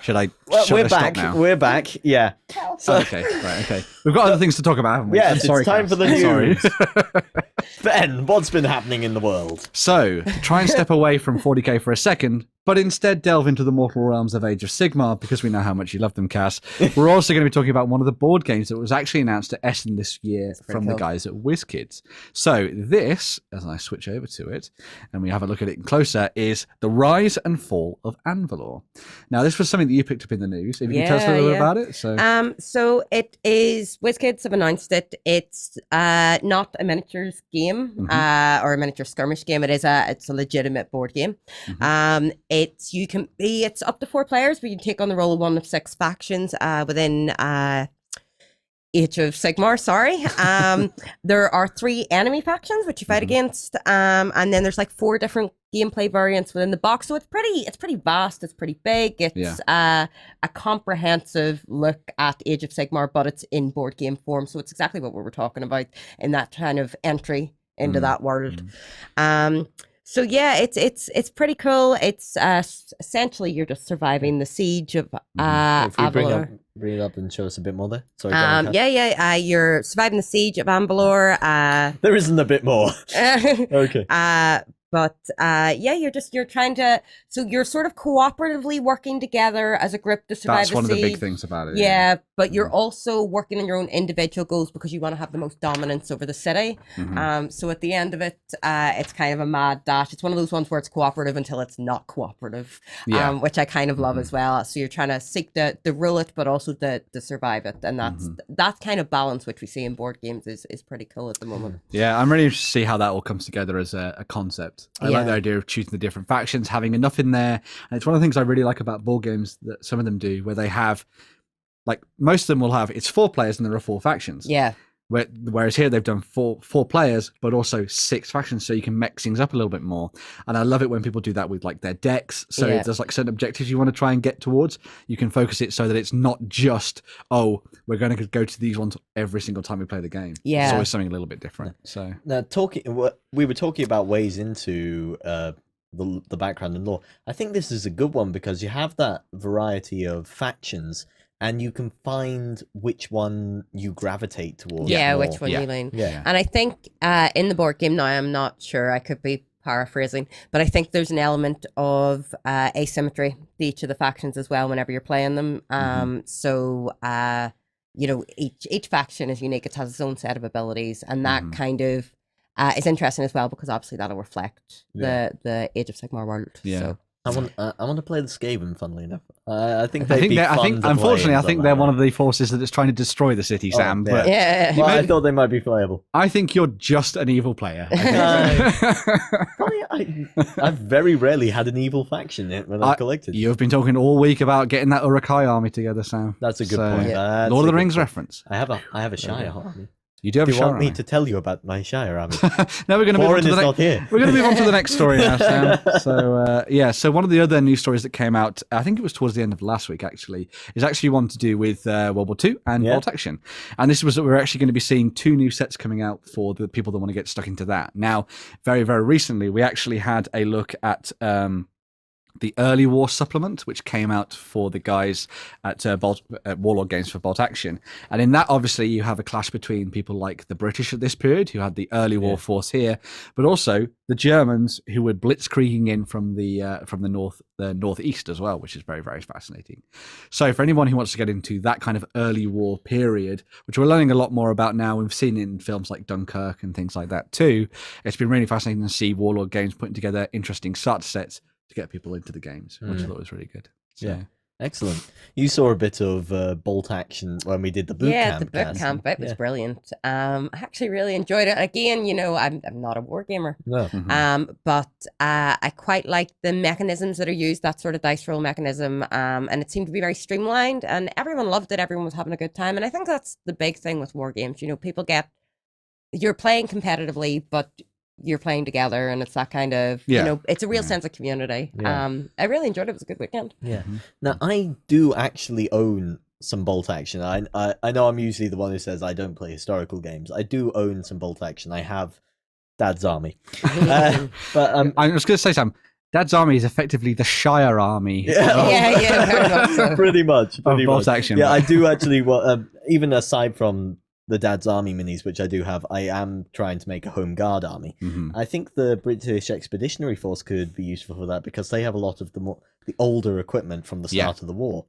We're back. Now? We're back. Yeah. So... Okay. Right. Okay. We've got other things to talk about, haven't we? Yes, it's time for the news. Ben, what's been happening in the world? So, try and step away from 40k for a second, but instead delve into the mortal realms of Age of Sigmar, because we know how much you love them, Cass. We're also going to be talking about one of the board games that was actually announced at Essen this year from the guys at WizKids. So this, as I switch over to it, and we have a look at it closer, is The Rise and Fall of Anvalor. Now, this was something that you picked up in the news. If you can tell us a little bit about it. So it is, WizKids have announced it. It's not a miniatures game or a miniature skirmish game. It's a legitimate board game. It's up to 4 players, but you can take on the role of one of 6 factions within Age of Sigmar, sorry. There are 3 enemy factions which you fight against, and then there's like 4 different gameplay variants within the box. So it's pretty vast. It's pretty big. It's a comprehensive look at Age of Sigmar, but it's in board game form. So it's exactly what we were talking about in that kind of entry into that world. So yeah, it's pretty cool. It's essentially you're just surviving the siege of If we Avalor. bring it up and show us a bit more there. Sorry. go on, Kath. You're surviving the siege of Ambalor. There isn't a bit more. Okay. But you're trying to, so you're sort of cooperatively working together as a group to survive That's the one of the big siege. things about it. Yeah, but you're also working on your own individual goals because you want to have the most dominance over the city. So at the end of it, it's kind of a mad dash. It's one of those ones where it's cooperative until it's not cooperative, which I kind of love as well. So you're trying to seek to rule it, but also to survive it. And that kind of balance, which we see in board games, is pretty cool at the moment. Yeah, I'm really interested to see how that all comes together as a concept. I like the idea of choosing the different factions, having enough in there. And it's one of the things I really like about board games that some of them do, where they have, like, most of them will have, it's 4 players and there are 4 factions. Yeah. Whereas here they've done four players, but also 6 factions, so you can mix things up a little bit more. And I love it when people do that with like their decks. So if there's like certain objectives you want to try and get towards, you can focus it so that it's not just, oh, we're going to go to these ones every single time we play the game. Yeah, it's always something a little bit different. So now we were talking about ways into the background and lore. I think this is a good one because you have that variety of factions. And you can find which one you gravitate towards. Yeah, more. which one you lean. Yeah. And I think in the board game now, I'm not sure, I could be paraphrasing, but I think there's an element of asymmetry to each of the factions as well whenever you're playing them. So, you know, each faction is unique. It has its own set of abilities. And that kind of is interesting as well because obviously that'll reflect the Age of Sigmar world. Yeah. So. I want to play the Skaven. Funnily enough, I think unfortunately, I think they're one of the forces that is trying to destroy the city, Sam. yeah. But Yeah. I thought they might be playable. I think you're just an evil player. I've very rarely had an evil faction when I've collected. You've been talking all week about getting that Uruk-hai army together, Sam. That's a good point. Yeah. Lord of the Rings reference. I have a Shire army. You do have Do a you Shire want me army. to tell you about my Shire army? No, we're going to move on to the not here. We're going to move on to the next story now, Sam. So, so one of the other news stories that came out, I think it was towards the end of last week, actually, is actually one to do with World War II and bolt action. And this was that we're actually going to be seeing 2 new sets coming out for the people that want to get stuck into that. Now, very, very recently, we actually had a look at the Early War supplement, which came out for the guys at Warlord Games for Bolt Action. And in that, obviously, you have a clash between people like the British at this period, who had the early war force here, but also the Germans, who were blitzkrieging in from the northeast as well, which is very, very fascinating. So for anyone who wants to get into that kind of early war period, which we're learning a lot more about now, we've seen in films like Dunkirk and things like that too, it's been really fascinating to see Warlord Games putting together interesting starter sets to get people into the games, which I thought was really good. So. Yeah, excellent. You saw a bit of bolt action when we did the boot camp. Yeah, the boot camp. It was brilliant. I actually really enjoyed it. Again, you know, I'm not a war gamer. No. But I quite like the mechanisms that are used, that sort of dice roll mechanism. And it seemed to be very streamlined and everyone loved it. Everyone was having a good time. And I think that's the big thing with war games. You know, you're playing competitively, but you're playing together and it's that kind of, you know, it's a real sense of community. I really enjoyed it. It was a good weekend. Yeah. Now, I do actually own some bolt action. I know I'm usually the one who says I don't play historical games. I do own some bolt action. I have Dad's Army. But I was going to say, Sam, Dad's Army is effectively the Shire army. Yeah, very much so. Pretty much. Bolt action. Yeah, I do actually, even aside from the Dad's Army minis, which I do have, I am trying to make a home guard army. I think the British Expeditionary Force could be useful for that because they have a lot of the older equipment from the start of the war.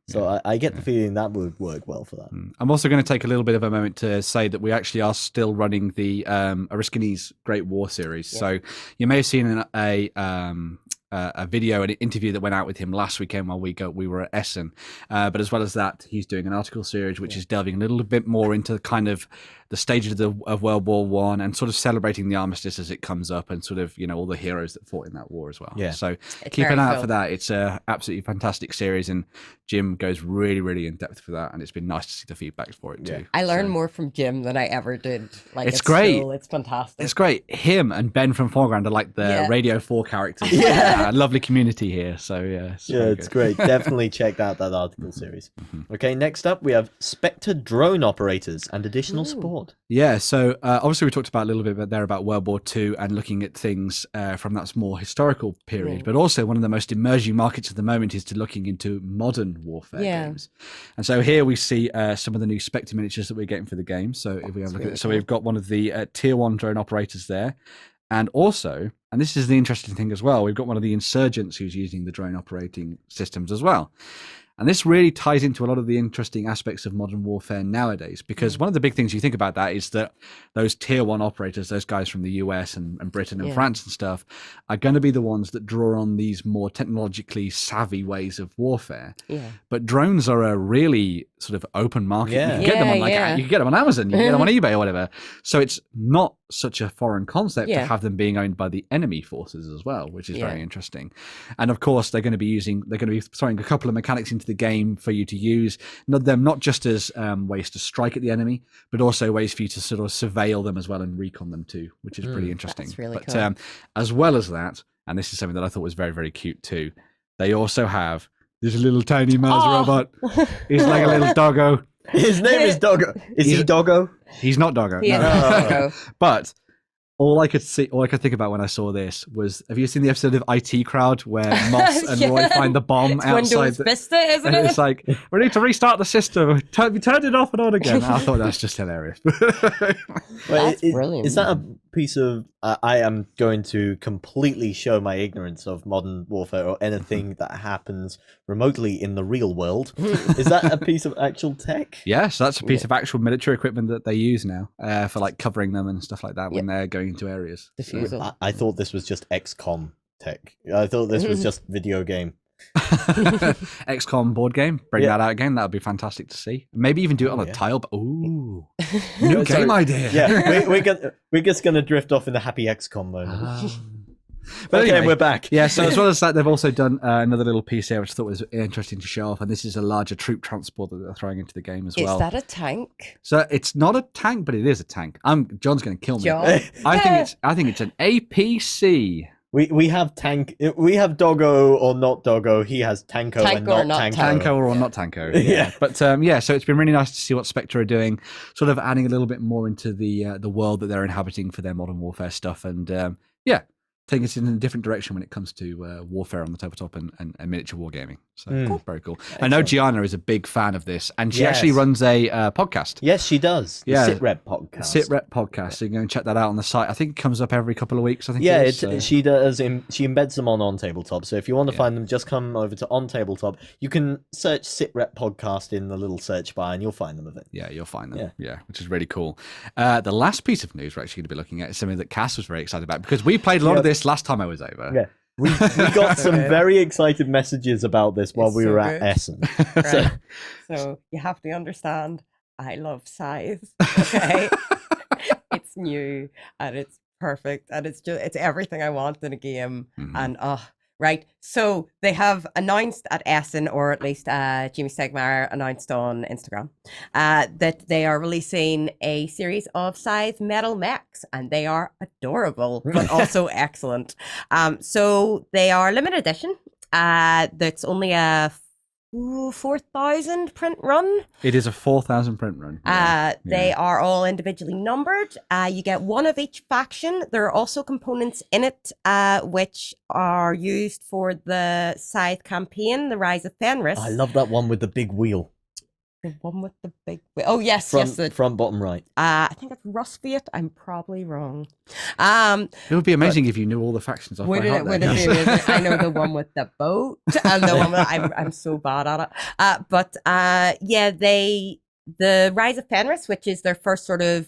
So I get the feeling that would work well for that. I'm also going to take a little bit of a moment to say that we actually are still running the Oriskany's Great War series. So you may have seen a video, an interview that went out with him last weekend while we were at Essen. But as well as that, he's doing an article series which is delving a little bit more into kind of the stages of World War One, and sort of celebrating the armistice as it comes up, and sort of all the heroes that fought in that war as well. Yeah. So It's keep an very eye out cool. for that. It's a absolutely fantastic series, and Jim goes really, really in depth for that, and it's been nice to see the feedback for it too. I learned So, more from Jim than I ever did. Like, It's great. Cool. It's fantastic. it's great. Him and Ben from Foreground are like the Yeah. Radio 4 characters. Yeah. Lovely community here. So yeah, It's great. Definitely check out that article series. Okay, next up we have Spectre drone operators and additional support. Yeah, so obviously we talked about a little bit there about World War II and looking at things from that more historical period, but also one of the most emerging markets at the moment is to looking into modern warfare games. And so here we see some of the new Spectre miniatures that we're getting for the game. So if we have a look at it, so we've got one of the tier 1 drone operators there. And also, and this is the interesting thing as well, we've got one of the insurgents who's using the drone operating systems as well. And this really ties into a lot of the interesting aspects of modern warfare nowadays, because one of the big things you think about that is that those tier 1 operators, those guys from the US and Britain and France and stuff, are going to be the ones that draw on these more technologically savvy ways of warfare. Yeah. But drones are a really sort of open market. Yeah. You can get them on Yeah. you can get them on Amazon, you can get them on eBay or whatever. So it's not such a foreign concept to Yeah. have them being owned by the enemy forces as well, which is Yeah. very interesting. And of course, they're going to be throwing a couple of mechanics into the game for you to use. Not just as ways to strike at the enemy, but also ways for you to sort of surveil them as well and recon them too, which is pretty interesting. That's really but cool. as well as that, and this is something that I thought was very, very cute too, they also have this little tiny Mars robot. He's like a little doggo. His name is Doggo. Is he Doggo? He's not doggo. Yeah. No. But all I could think about when I saw this was, have you seen the episode of IT Crowd where Moss and Roy Yeah. find the bomb It's outside? Windows Vista, isn't And it? it's like, we need to restart the system. We turned it off and on again. I thought that's just hilarious. That's brilliant. Is that a piece of? I am going to completely show my ignorance of modern warfare or anything that happens remotely in the real world. Is that a piece of actual tech? Yes, that's a piece of actual military equipment that they use now for like covering them and stuff like that when they're going into areas. Diffusal. I thought this was just XCOM tech. I thought this was just video game. XCOM board game, bring that out again. That would be fantastic to see. Maybe even do it on a tile. Ooh, new game idea. Yeah, we're just gonna drift off in the happy XCOM moment. But Okay, anyway, we're back. Yeah, so as well as that, they've also done another little piece here, which I thought was interesting to show off. And this is a larger troop transport that they're throwing into the game as well. Is that a tank? So it's not a tank, but it is a tank. John's going to kill me. John? I think it's an APC. We have Doggo or not Doggo. He has Tanko Tank and or not not Tanko. Tanko or not Tanko. Yeah. But so it's been really nice to see what Spectre are doing, sort of adding a little bit more into the world that they're inhabiting for their modern warfare stuff, and taking us in a different direction when it comes to warfare on the tabletop and miniature wargaming. So very cool. I know Gianna is a big fan of this, and she actually runs a podcast. Yes, she does. The Yeah. SitRep podcast. SitRep podcast. So you can go and check that out on the site. I think it comes up every couple of weeks. I think. Yeah, it is, so. she does. She embeds them on OnTableTop. So if you want to find them, just come over to OnTabletop. You can search SitRep podcast in the little search bar, and you'll find them. I think. Yeah, you'll find them. Yeah. Yeah, which is really cool. The last piece of news we're actually going to be looking at is something that Cass was very excited about, because we played a lot of this last time I was over. Yeah. We got some very excited messages about this while we so were at good. Essen. Right. So you have to understand, I love Scythe. Okay, it's new and it's perfect and it's everything I want in a game. And right. So they have announced at Essen, or at least Jimmy Sigmar announced on Instagram, that they are releasing a series of Scythe metal mechs, and they are adorable, but also excellent. So they are limited edition. That's only a 4,000 print run. It is a 4,000 print run. They are all individually numbered. You get one of each faction. There are also components in it which are used for the Scythe campaign, the Rise of Fenris. I love that one with the big wheel. The one with the big... Oh, yes, Front, yes. front bottom right. I think it's Rustfate. I'm probably wrong. It would be amazing if you knew all the factions off by heart. Would it be? I know the one with the boat and the one with... I'm so bad at it. The Rise of Fenris, which is their first sort of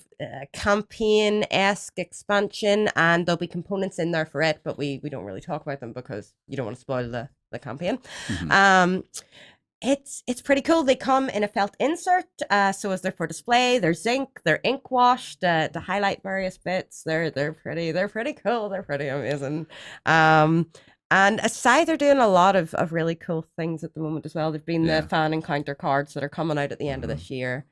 campaign-esque expansion, and there'll be components in there for it, but we don't really talk about them because you don't want to spoil the campaign. It's pretty cool. They come in a felt insert, so as they're for display. They're zinc, they're ink washed to highlight various bits. They're pretty cool. They're pretty amazing. And aside, they're doing a lot of really cool things at the moment as well. There've been the fan encounter cards that are coming out at the end of this year.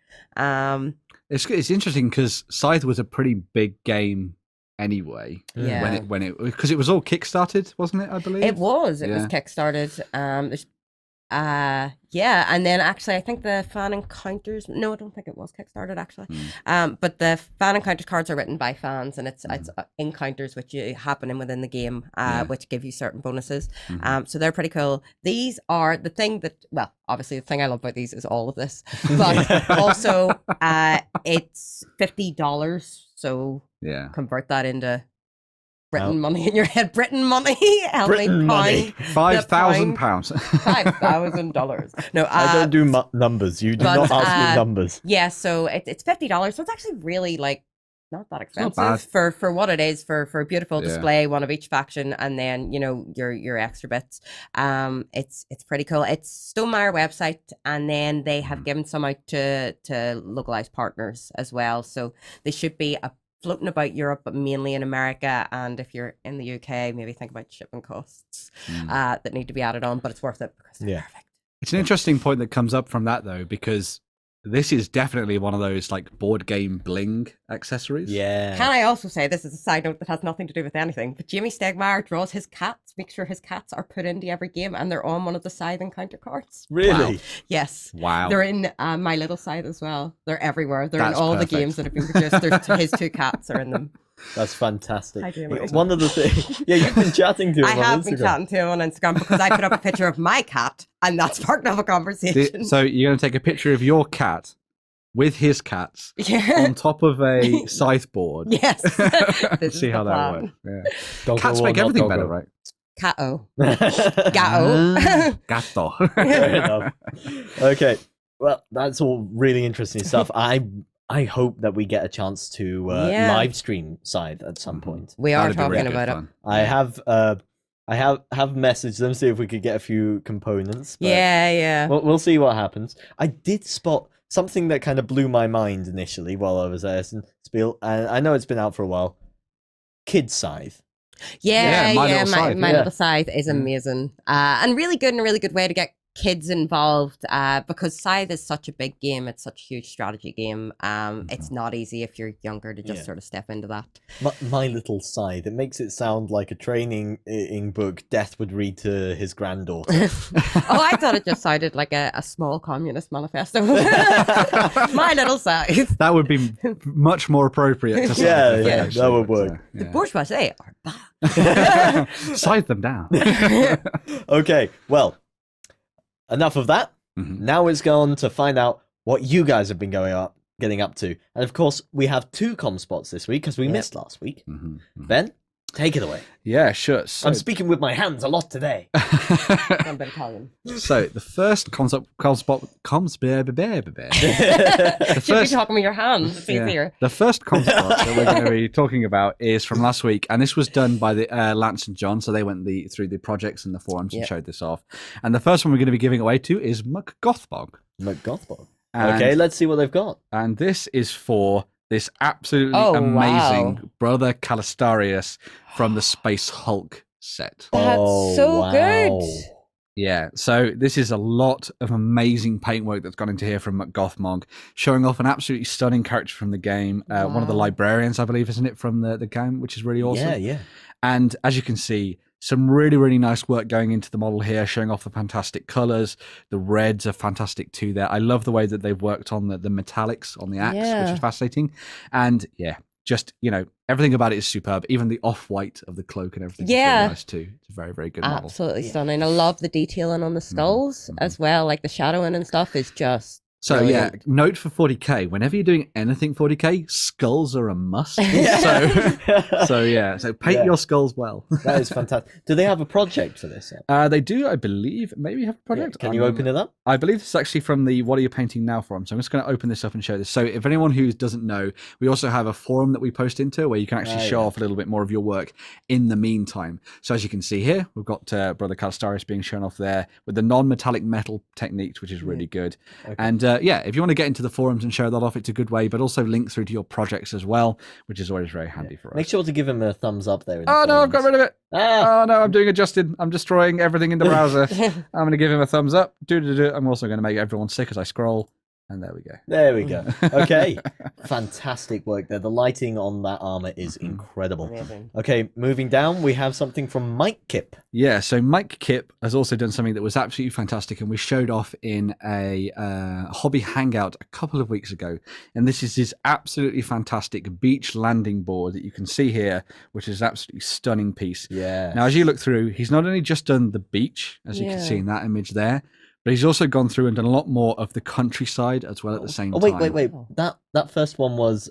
It's interesting because Scythe was a pretty big game anyway. Yeah. When it because it was all kickstarted, wasn't it? I believe It was kickstarted. And then actually I think the fan encounters, no, I don't think it was kickstarted actually. But the fan encounters cards are written by fans, and it's encounters which you happening within the game, which give you certain bonuses. So they're pretty cool. These are the thing that, well, obviously the thing I love about these is all of this, but also it's $50, so convert that into Britain money in your head. Britain money. Britain money. £5,000. $5,000. No, I don't do numbers. You do not ask me numbers. Yeah, so it's $50. So it's actually really like not that expensive for what it is, for a beautiful display, one of each faction, and then your extra bits. It's pretty cool. It's Stonemaier website, and then they have given some out to localized partners as well. So they should be floating about Europe, but mainly in America. And if you're in the UK, maybe think about shipping costs that need to be added on, but it's worth it because they're perfect. It's an interesting point that comes up from that though, because this is definitely one of those like board game bling accessories. Yeah. Can I also say, this is a side note that has nothing to do with anything, but Jamie Stegmaier draws his cats, makes sure his cats are put into every game, and they're on one of the Scythe encounter cards. Really? Wow. Yes. Wow. They're in My Little Scythe as well. They're everywhere. They're That's in all perfect. the games that have been produced. His two cats are in them. That's fantastic. Hi, Jamie. One of the things, you've been chatting to him I on have Instagram. been chatting to him on Instagram because I put up a picture of my cat, and that's sparked up a conversation. So you're going to take a picture of your cat with his cats on top of a Scythe board. Yes. This is See how the that plan. works. Yeah. Doggo Cats or make not everything doggo? better, right? Cat-o. Gatto. Gatto. Fair enough. Okay, well, that's all really interesting stuff. I hope that we get a chance to live stream Scythe at some point. We are That'd be really talking good about it. fun. I have messaged them, see if we could get a few components. But Yeah. we'll see what happens. I did spot something that kind of blew my mind initially while I was at Essen SPIEL, and I know it's been out for a while. Kid Scythe. Yeah, My Little Scythe. My Little Scythe is amazing. And really good, and a really good way to get kids involved, because Scythe is such a big game. It's such a huge strategy game. It's not easy if you're younger to just sort of step into that. My Little Scythe. It makes it sound like a training book Death would read to his granddaughter. Oh, I thought it just sounded like a small communist manifesto. My Little Scythe. That would be much more appropriate to Scythe. Yeah, I think, yeah, actually, that would but, work. The bourgeoisie are bad. Scythe them down. Okay, well, enough of that. Now it's gone to find out what you guys have been getting up to. And of course, we have 2 com spots this week because we missed last week. Ben, take it away. Yeah, sure. So, I'm speaking with my hands a lot today. I'm a bit Italian. so the first com spot Should be talking with your hands. It's easier. The first com spot that we're going to be talking about is from last week, and this was done by the Lance and John. So they went through the projects and the forums and showed this off. And the first one we're going to be giving away to is McGothbog. McGothbog. And- Okay, let's see what they've got. And this is for this absolutely Oh, amazing wow. Brother Calistarius from the Space Hulk set. That's so good. Yeah, so this is a lot of amazing paintwork that's gone into here from McGothmog, showing off an absolutely stunning character from the game. One of the librarians, I believe, isn't it, from the game, which is really awesome. Yeah. And as you can see, some really, really nice work going into the model here, showing off the fantastic colours. The reds are fantastic too there. I love the way that they've worked on the metallics on the axe, which is fascinating. And just, everything about it is superb. Even the off-white of the cloak and everything is really nice too. It's a very, very good model. Absolutely stunning. I love the detailing on the skulls as well. Like the shadowing and stuff is just So Brilliant. yeah, note for 40k, whenever you're doing anything 40k, skulls are a must. So paint Yeah. your skulls well. That is fantastic. Do they have a project for this? They do, I believe, maybe have a project. Can you open it up? I believe this is actually from the What Are You Painting Now forum. So I'm just going to open this up and show this. So if anyone who doesn't know, we also have a forum that we post into where you can actually show off a little bit more of your work in the meantime. So as you can see here, we've got Brother Calistarius being shown off there with the non-metallic metal techniques, which is really good. Okay. And if you want to get into the forums and show that off, it's a good way, but also link through to your projects as well, which is always very handy for us. Make sure to give him a thumbs up there. Oh no, I've got rid of it. Ah. Oh no, I'm doing a Justin. I'm destroying everything in the browser. I'm going to give him a thumbs up. I'm also going to make everyone sick as I scroll. And there we go. There we go. Okay. Fantastic work there. The lighting on that armor is incredible. Amazing. Okay, moving down, we have something from Mike Kipp. Yeah, so Mike Kipp has also done something that was absolutely fantastic, and we showed off in a hobby hangout a couple of weeks ago. And this is his absolutely fantastic beach landing board that you can see here, which is an absolutely stunning piece. Yeah. Now, as you look through, he's not only just done the beach, as you can see in that image there, but he's also gone through and done a lot more of the countryside as well at the same time. Wait. That first one was...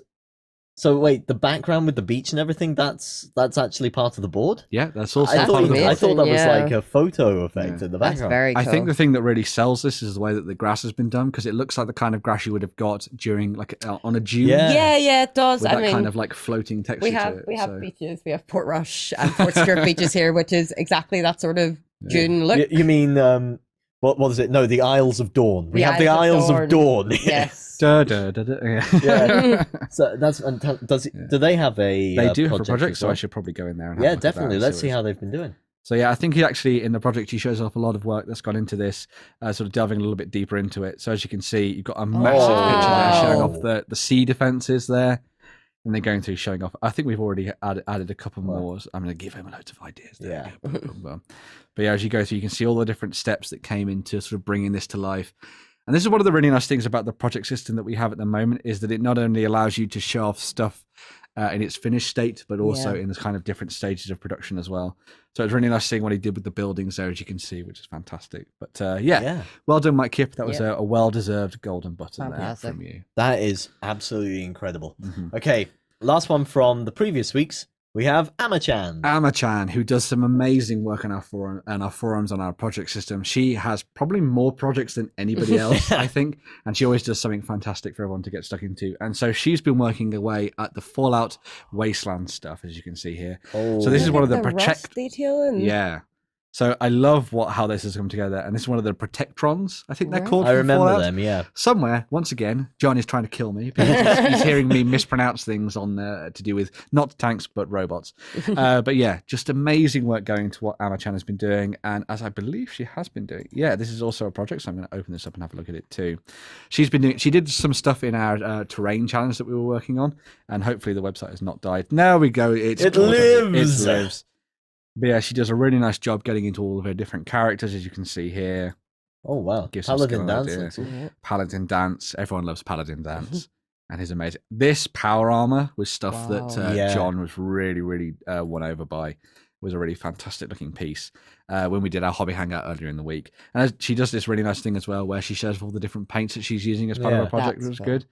So wait, the background with the beach and everything, that's actually part of the board? Yeah, that's also I part of the board. I thought that was Yeah. like a photo effect in the That's background. very cool. I think the thing that really sells this is the way that the grass has been done, because it looks like the kind of grass you would have got during on a dune. Yeah. yeah, it does. With I that mean, kind of like floating texture we to have it. we have so- beaches. We have Port Rush and Port Stewart beaches here, which is exactly that sort of June look. You mean what is it? No, the Isles of Dawn. We The have the Isles of Dawn. Yes. Da, da, da, da, yeah. Yeah. So that's do they have a They do have a as project, so well? I should probably go in there and have a Yeah, look at that definitely. and Let's what see it's- how they've been doing. So yeah, I think he actually in the project he shows off a lot of work that's gone into this, sort of delving a little bit deeper into it. So as you can see, you've got a massive picture there showing off the sea defenses there, and they're going through showing off. I think we've already added a couple more. I'm going to give him loads of ideas there. Yeah. Boom, boom, boom. But yeah, as you go through, you can see all the different steps that came into sort of bringing this to life. And this is one of the really nice things about the project system that we have at the moment, is that it not only allows you to show off stuff in its finished state, but also in this kind of different stages of production as well. So it's really nice seeing what he did with the buildings there, as you can see, which is fantastic. But yeah, well done, Mike Kipp. That was a well-deserved golden button there Fantastic. from you. That is absolutely incredible. Mhm. Okay, last one from the previous weeks. We have Amachan. Amachan, who does some amazing work on our forums on our project system. She has probably more projects than anybody else, I think, and she always does something fantastic for everyone to get stuck into. And so she's been working away at the Fallout Wasteland stuff, as you can see here. Oh. So this is one of the rust protect. detail and Yeah. So I love how this has come together, and this is one of the Protectrons, I think they're Right. called. I from remember Fallout. them, yeah. Somewhere, once again, John is trying to kill me because he's hearing me mispronounce things on to do with not tanks but robots. But yeah, just amazing work going to what Amachan has been doing, and as I believe she has been doing. Yeah, this is also a project, so I'm going to open this up and have a look at it too. She did some stuff in our terrain challenge that we were working on, and hopefully the website has not died. There we go. It lives. It lives. But yeah, she does a really nice job getting into all of her different characters, as you can see here. Oh, wow. Gives some Paladin skill Dance. idea. looks good. Paladin Dance. Everyone loves Paladin Dance. And he's amazing. This power armor was stuff that Wow. Yeah. John was really won over by. It was a really fantastic looking piece when we did our hobby hangout earlier in the week. And she does this really nice thing as well, where she shows all the different paints that she's using as part of Yeah. her project, That's which was cool. good.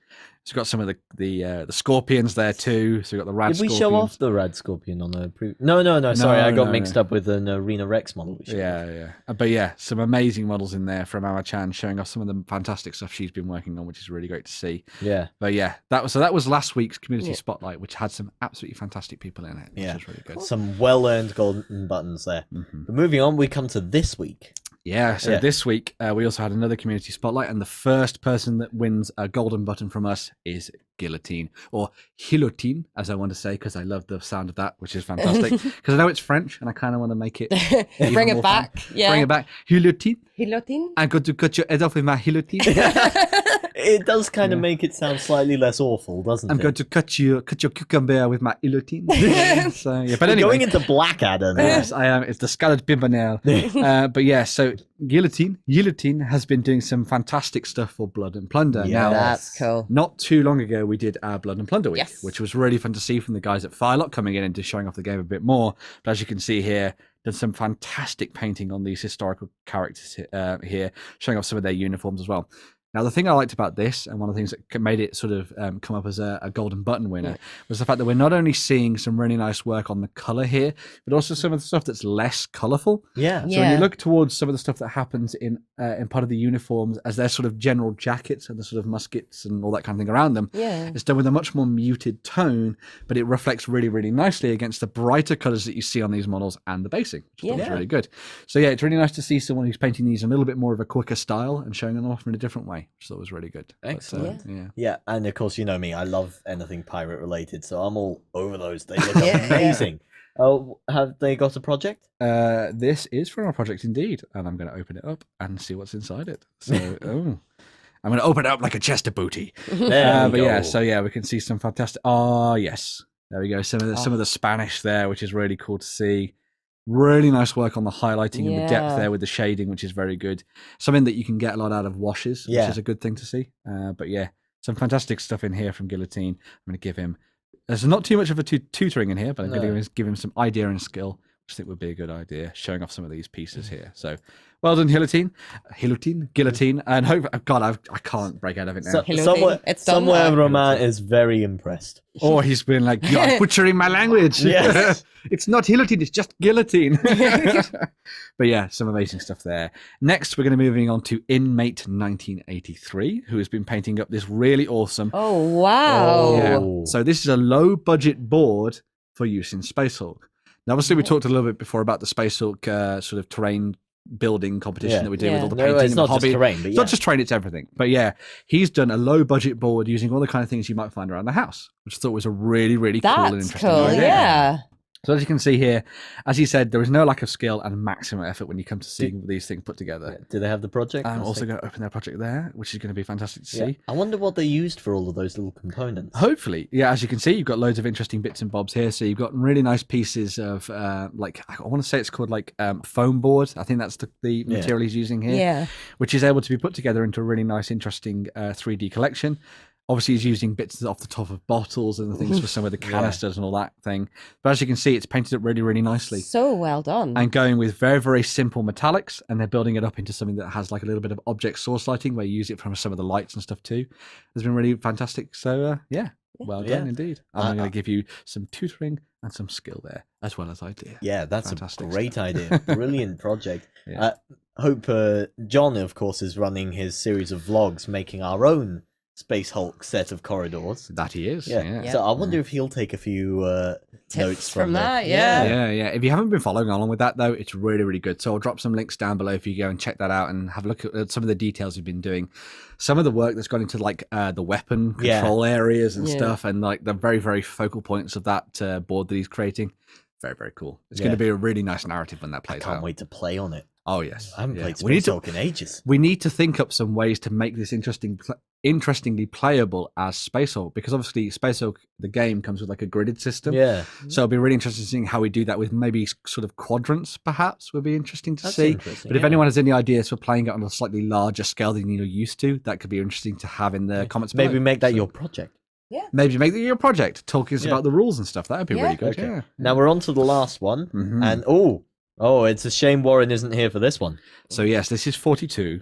She's got some of the scorpions there too. So we got the rad Did we scorpions. show off the Rad Scorpion on the No, sorry, I got mixed up with an Arena Rex model. we showed. Yeah. But yeah, some amazing models in there from Amachan, showing off some of the fantastic stuff she's been working on, which is really great to see. Yeah. But yeah, that was last week's community spotlight, which had some absolutely fantastic people in it, which Yeah. was really good. Some well-earned golden buttons there. Mhm. But moving on, we come to this week. Yeah, so Yeah. this week we also had another community spotlight, and the first person that wins a golden button from us is Guillotine, or Guillotine, as I want to say, because I love the sound of that, which is fantastic. Because I know it's French, and I kind of want to make it even bring more it fun. back. Yeah. Bring it back. Guillotine. Guillotine? I'm going to cut your head off with my guillotine. It does kind of Yeah. make it sound slightly less awful, doesn't I'm it? going to cut your cucumber with my guillotine. So yeah, but We're anyway. going into Blackadder now. Yes, I am. It's the Scarlet Pimpernel. But yeah, so Guillotine has been doing some fantastic stuff for Blood and Plunder. Yeah. Now, That's cool. not too long ago, we did our Blood and Plunder week, Yes. which was really fun to see from the guys at Firelock coming in and just showing off the game a bit more. But as you can see here, there's some fantastic painting on these historical characters here, showing off some of their uniforms as well. Now, the thing I liked about this, and one of the things that made it sort of come up as a golden button winner, was the fact that we're not only seeing some really nice work on the color here, but also some of the stuff that's less colorful. Yeah. So when you look towards some of the stuff that happens in part of the uniforms as their sort of general jackets and the sort of muskets and all that kind of thing around them, it's done with a much more muted tone, but it reflects really, really nicely against the brighter colors that you see on these models and the basing, which I thought was really good. So yeah, it's really nice to see someone who's painting these in a little bit more of a quicker style and showing them off in a different way, which I thought was really good. Excellent. But, yeah, and of course, you know me, I love anything pirate related, so I'm all over those. They look amazing. Oh, have they got a project? This is from a project indeed, and I'm going to open it up and see what's inside it. So, I'm going to open it up like a chest of booty. But yeah, so yeah, we can see some fantastic. Oh yes, there we go. Some of the Spanish there, which is really cool to see. Really nice work on the highlighting and the depth there with the shading, which is very good. Something that you can get a lot out of washes, which is a good thing to see. But yeah, some fantastic stuff in here from Guillotine. I'm going to give him. There's not too much of a tutoring in here, but I'm going to give him some idea and skill, which I think would be a good idea, showing off some of these pieces here. So, well done, Guillotine, and hope. God, I can't break out of it now. Somewhere Roman is very impressed. Or he's been like, you're butchering my language. Yes. It's not guillotine, it's just guillotine. But yeah, some amazing stuff there. Next, we're going to be moving on to Inmate 1983, who has been painting up this really awesome. Oh, wow. Yeah. So this is a low budget board for use in Space Hulk. Now, obviously, we talked a little bit before about the Space Hulk sort of terrain building competition that we do with all the painting it's and not the hobby. just terrain, but It's not just terrain, it's everything. But yeah, he's done a low budget board using all the kind of things you might find around the house, which I thought was a really, really cool and interesting idea. Yeah. So as you can see here, as he said, there is no lack of skill and maximum effort when you come to seeing these things put together. Do they have the project? I'm also going to open their project there, which is going to be fantastic to see. I wonder what they used for all of those little components. Hopefully, yeah. As you can see, you've got loads of interesting bits and bobs here. So you've got really nice pieces of, like, I want to say it's called like foam board. I think that's the material he's using here, which is able to be put together into a really nice, interesting 3D collection. Obviously, he's using bits off the top of bottles and the things for some of the canisters and all that thing. But as you can see, it's painted up really, really nicely. So well done. And going with very, very simple metallics, and they're building it up into something that has like a little bit of object source lighting, where you use it from some of the lights and stuff too. It's been really fantastic. So, well done indeed. I'm going to give you some tutoring and some skill there, as well as idea. Yeah, that's Fantastic a great stuff. idea. Brilliant project. Hope John, of course, is running his series of vlogs, making our own Space Hulk set of corridors. That he is. So I wonder if he'll take a few notes from that. Yeah. If you haven't been following along with that, though, it's really, really good. So I'll drop some links down below if you go and check that out and have a look at some of the details we've been doing. Some of the work that's gone into like the weapon control areas and stuff, and like the very, very focal points of that board that he's creating. Very, very cool. It's going to be a really nice narrative when that plays out. I can't wait to play on it. Oh, yes. I haven't played Space Hulk in ages. We need to think up some ways to make this interestingly playable as Space Hulk, because obviously Space Hulk, the game, comes with like a gridded system. Yeah. So it'll be really interesting seeing how we do that with maybe sort of quadrants, perhaps, would be interesting to see. But if anyone has any ideas for playing it on a slightly larger scale than you're used to, that could be interesting to have in the comments below. Maybe make that your project. Yeah. Maybe make that your project, talking about the rules and stuff. That would be really good. Okay. Now we're on to the last one. And it's a shame Warren isn't here for this one. So yes, this is 42,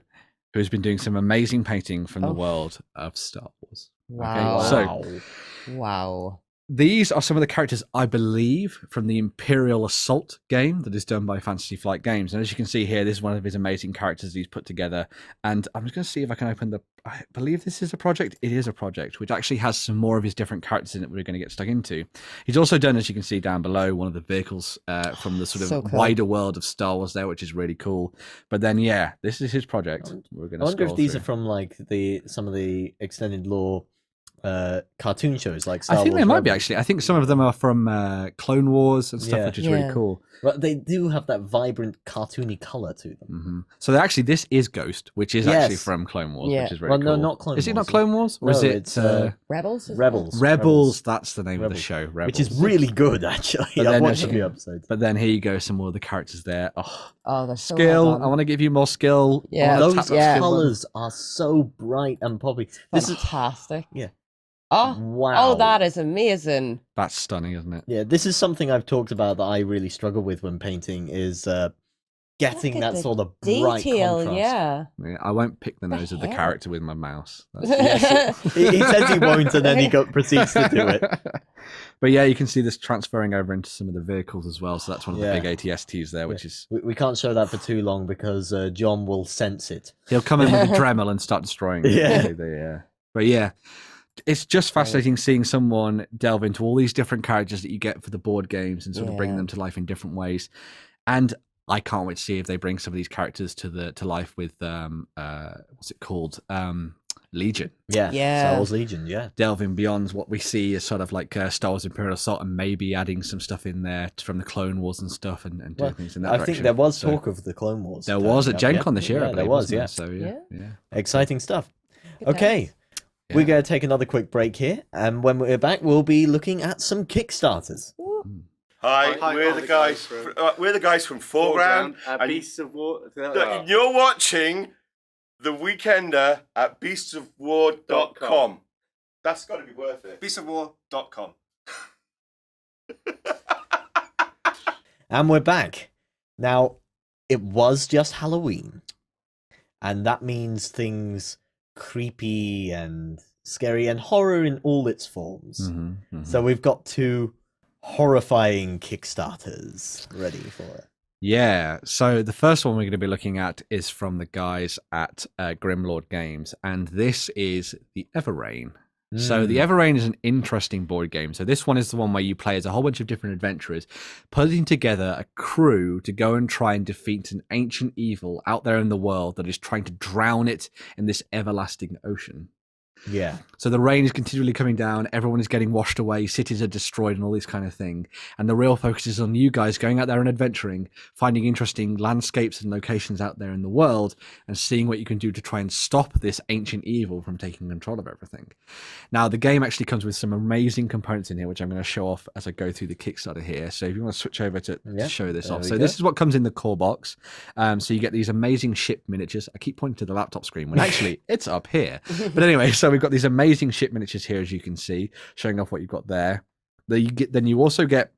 who's been doing some amazing painting from the world of Star Wars. Wow. Okay, Wow. These are some of the characters, I believe, from the Imperial Assault game that is done by Fantasy Flight Games. And as you can see here, this is one of his amazing characters he's put together. And I'm just going to see if I can open I believe this is a project. It is a project, which actually has some more of his different characters in it we're going to get stuck into. He's also done, as you can see down below, one of the vehicles from the sort of wider world of Star Wars there, which is really cool. But then, this is his project. We're going to I wonder if these are from like some of the extended lore cartoon shows like Star Wars. I think they might be actually. I think some of them are from Clone Wars and stuff, which is really cool. But they do have that vibrant cartoony color to them. So actually, this is Ghost, which is actually from Clone Wars, which is really cool. No, not Clone Wars. Is it not Clone Wars? Or is it Rebels? Rebels. That's the name of the show. Rebels. Which is really good, actually. I've watched a few episodes. But then here you go, some more of the characters there. They're so skill. well done. I want to give you more skill. Yeah, those colors are so bright and poppy. This is fantastic. Yeah. Oh, wow. Oh, that is amazing. That's stunning, isn't it? Yeah, this is something I've talked about that I really struggle with when painting is getting Look at that the sort of bright Detail, contrast. yeah. Yeah, I won't pick the nose of the hell? character with my mouse. He says he won't, and then he proceeds to do it. But yeah, you can see this transferring over into some of the vehicles as well. So that's one of the Yeah. big ATSTs there, which is We can't show that for too long because John will sense it. he'll come in with a Dremel and start destroying. Yeah. But yeah, it's just fascinating seeing someone delve into all these different characters that you get for the board games and sort of bring Yeah. them to life in different ways. And I can't wait to see if they bring some of these characters to life with what's it called? Legion. Yeah. Yeah. Star Wars Legion, yeah. Delving beyond what we see as sort of like Star Wars Imperial Assault, and maybe adding some stuff in there from the Clone Wars and stuff, and doing Well, things in that I direction. think there was So- talk of the Clone Wars. There was at turning Gen up, Con this year, I Yeah, there believe, was, wasn't yeah. there? So yeah. Exciting stuff. Good Okay. times. We're Yeah. going to take another quick break here, and when we're back, we'll be looking at some Kickstarters. Hi, Hi, we're the guys. We're the guys from Foreground. and Beasts of War. look, you're watching The Weekender at beastsofwar.com. That's got to be worth it. Beastsofwar.com. And we're back. Now, it was just Halloween, and that means things creepy and scary and horror in all its forms. So we've got two horrifying Kickstarters ready for it. Yeah, so the first one we're going to be looking at is from the guys at Grimlord Games, and this is the Everrain. So the Everrain is an interesting board game. So this one is the one where you play as a whole bunch of different adventurers, putting together a crew to go and try and defeat an ancient evil out there in the world that is trying to drown it in this everlasting ocean. Yeah. So the rain is continually coming down, everyone is getting washed away, cities are destroyed and all this kind of thing. And the real focus is on you guys going out there and adventuring, finding interesting landscapes and locations out there in the world, and seeing what you can do to try and stop this ancient evil from taking control of everything. Now, the game actually comes with some amazing components in here, which I'm going to show off as I go through the Kickstarter here. So if you want to switch over to show this there off. we So go. this is what comes in the core box. So you get these amazing ship miniatures. I keep pointing to the laptop screen when actually it's up here. But anyway, so we've got these amazing ship miniatures here, as you can see, showing off what you've got there. Then you also get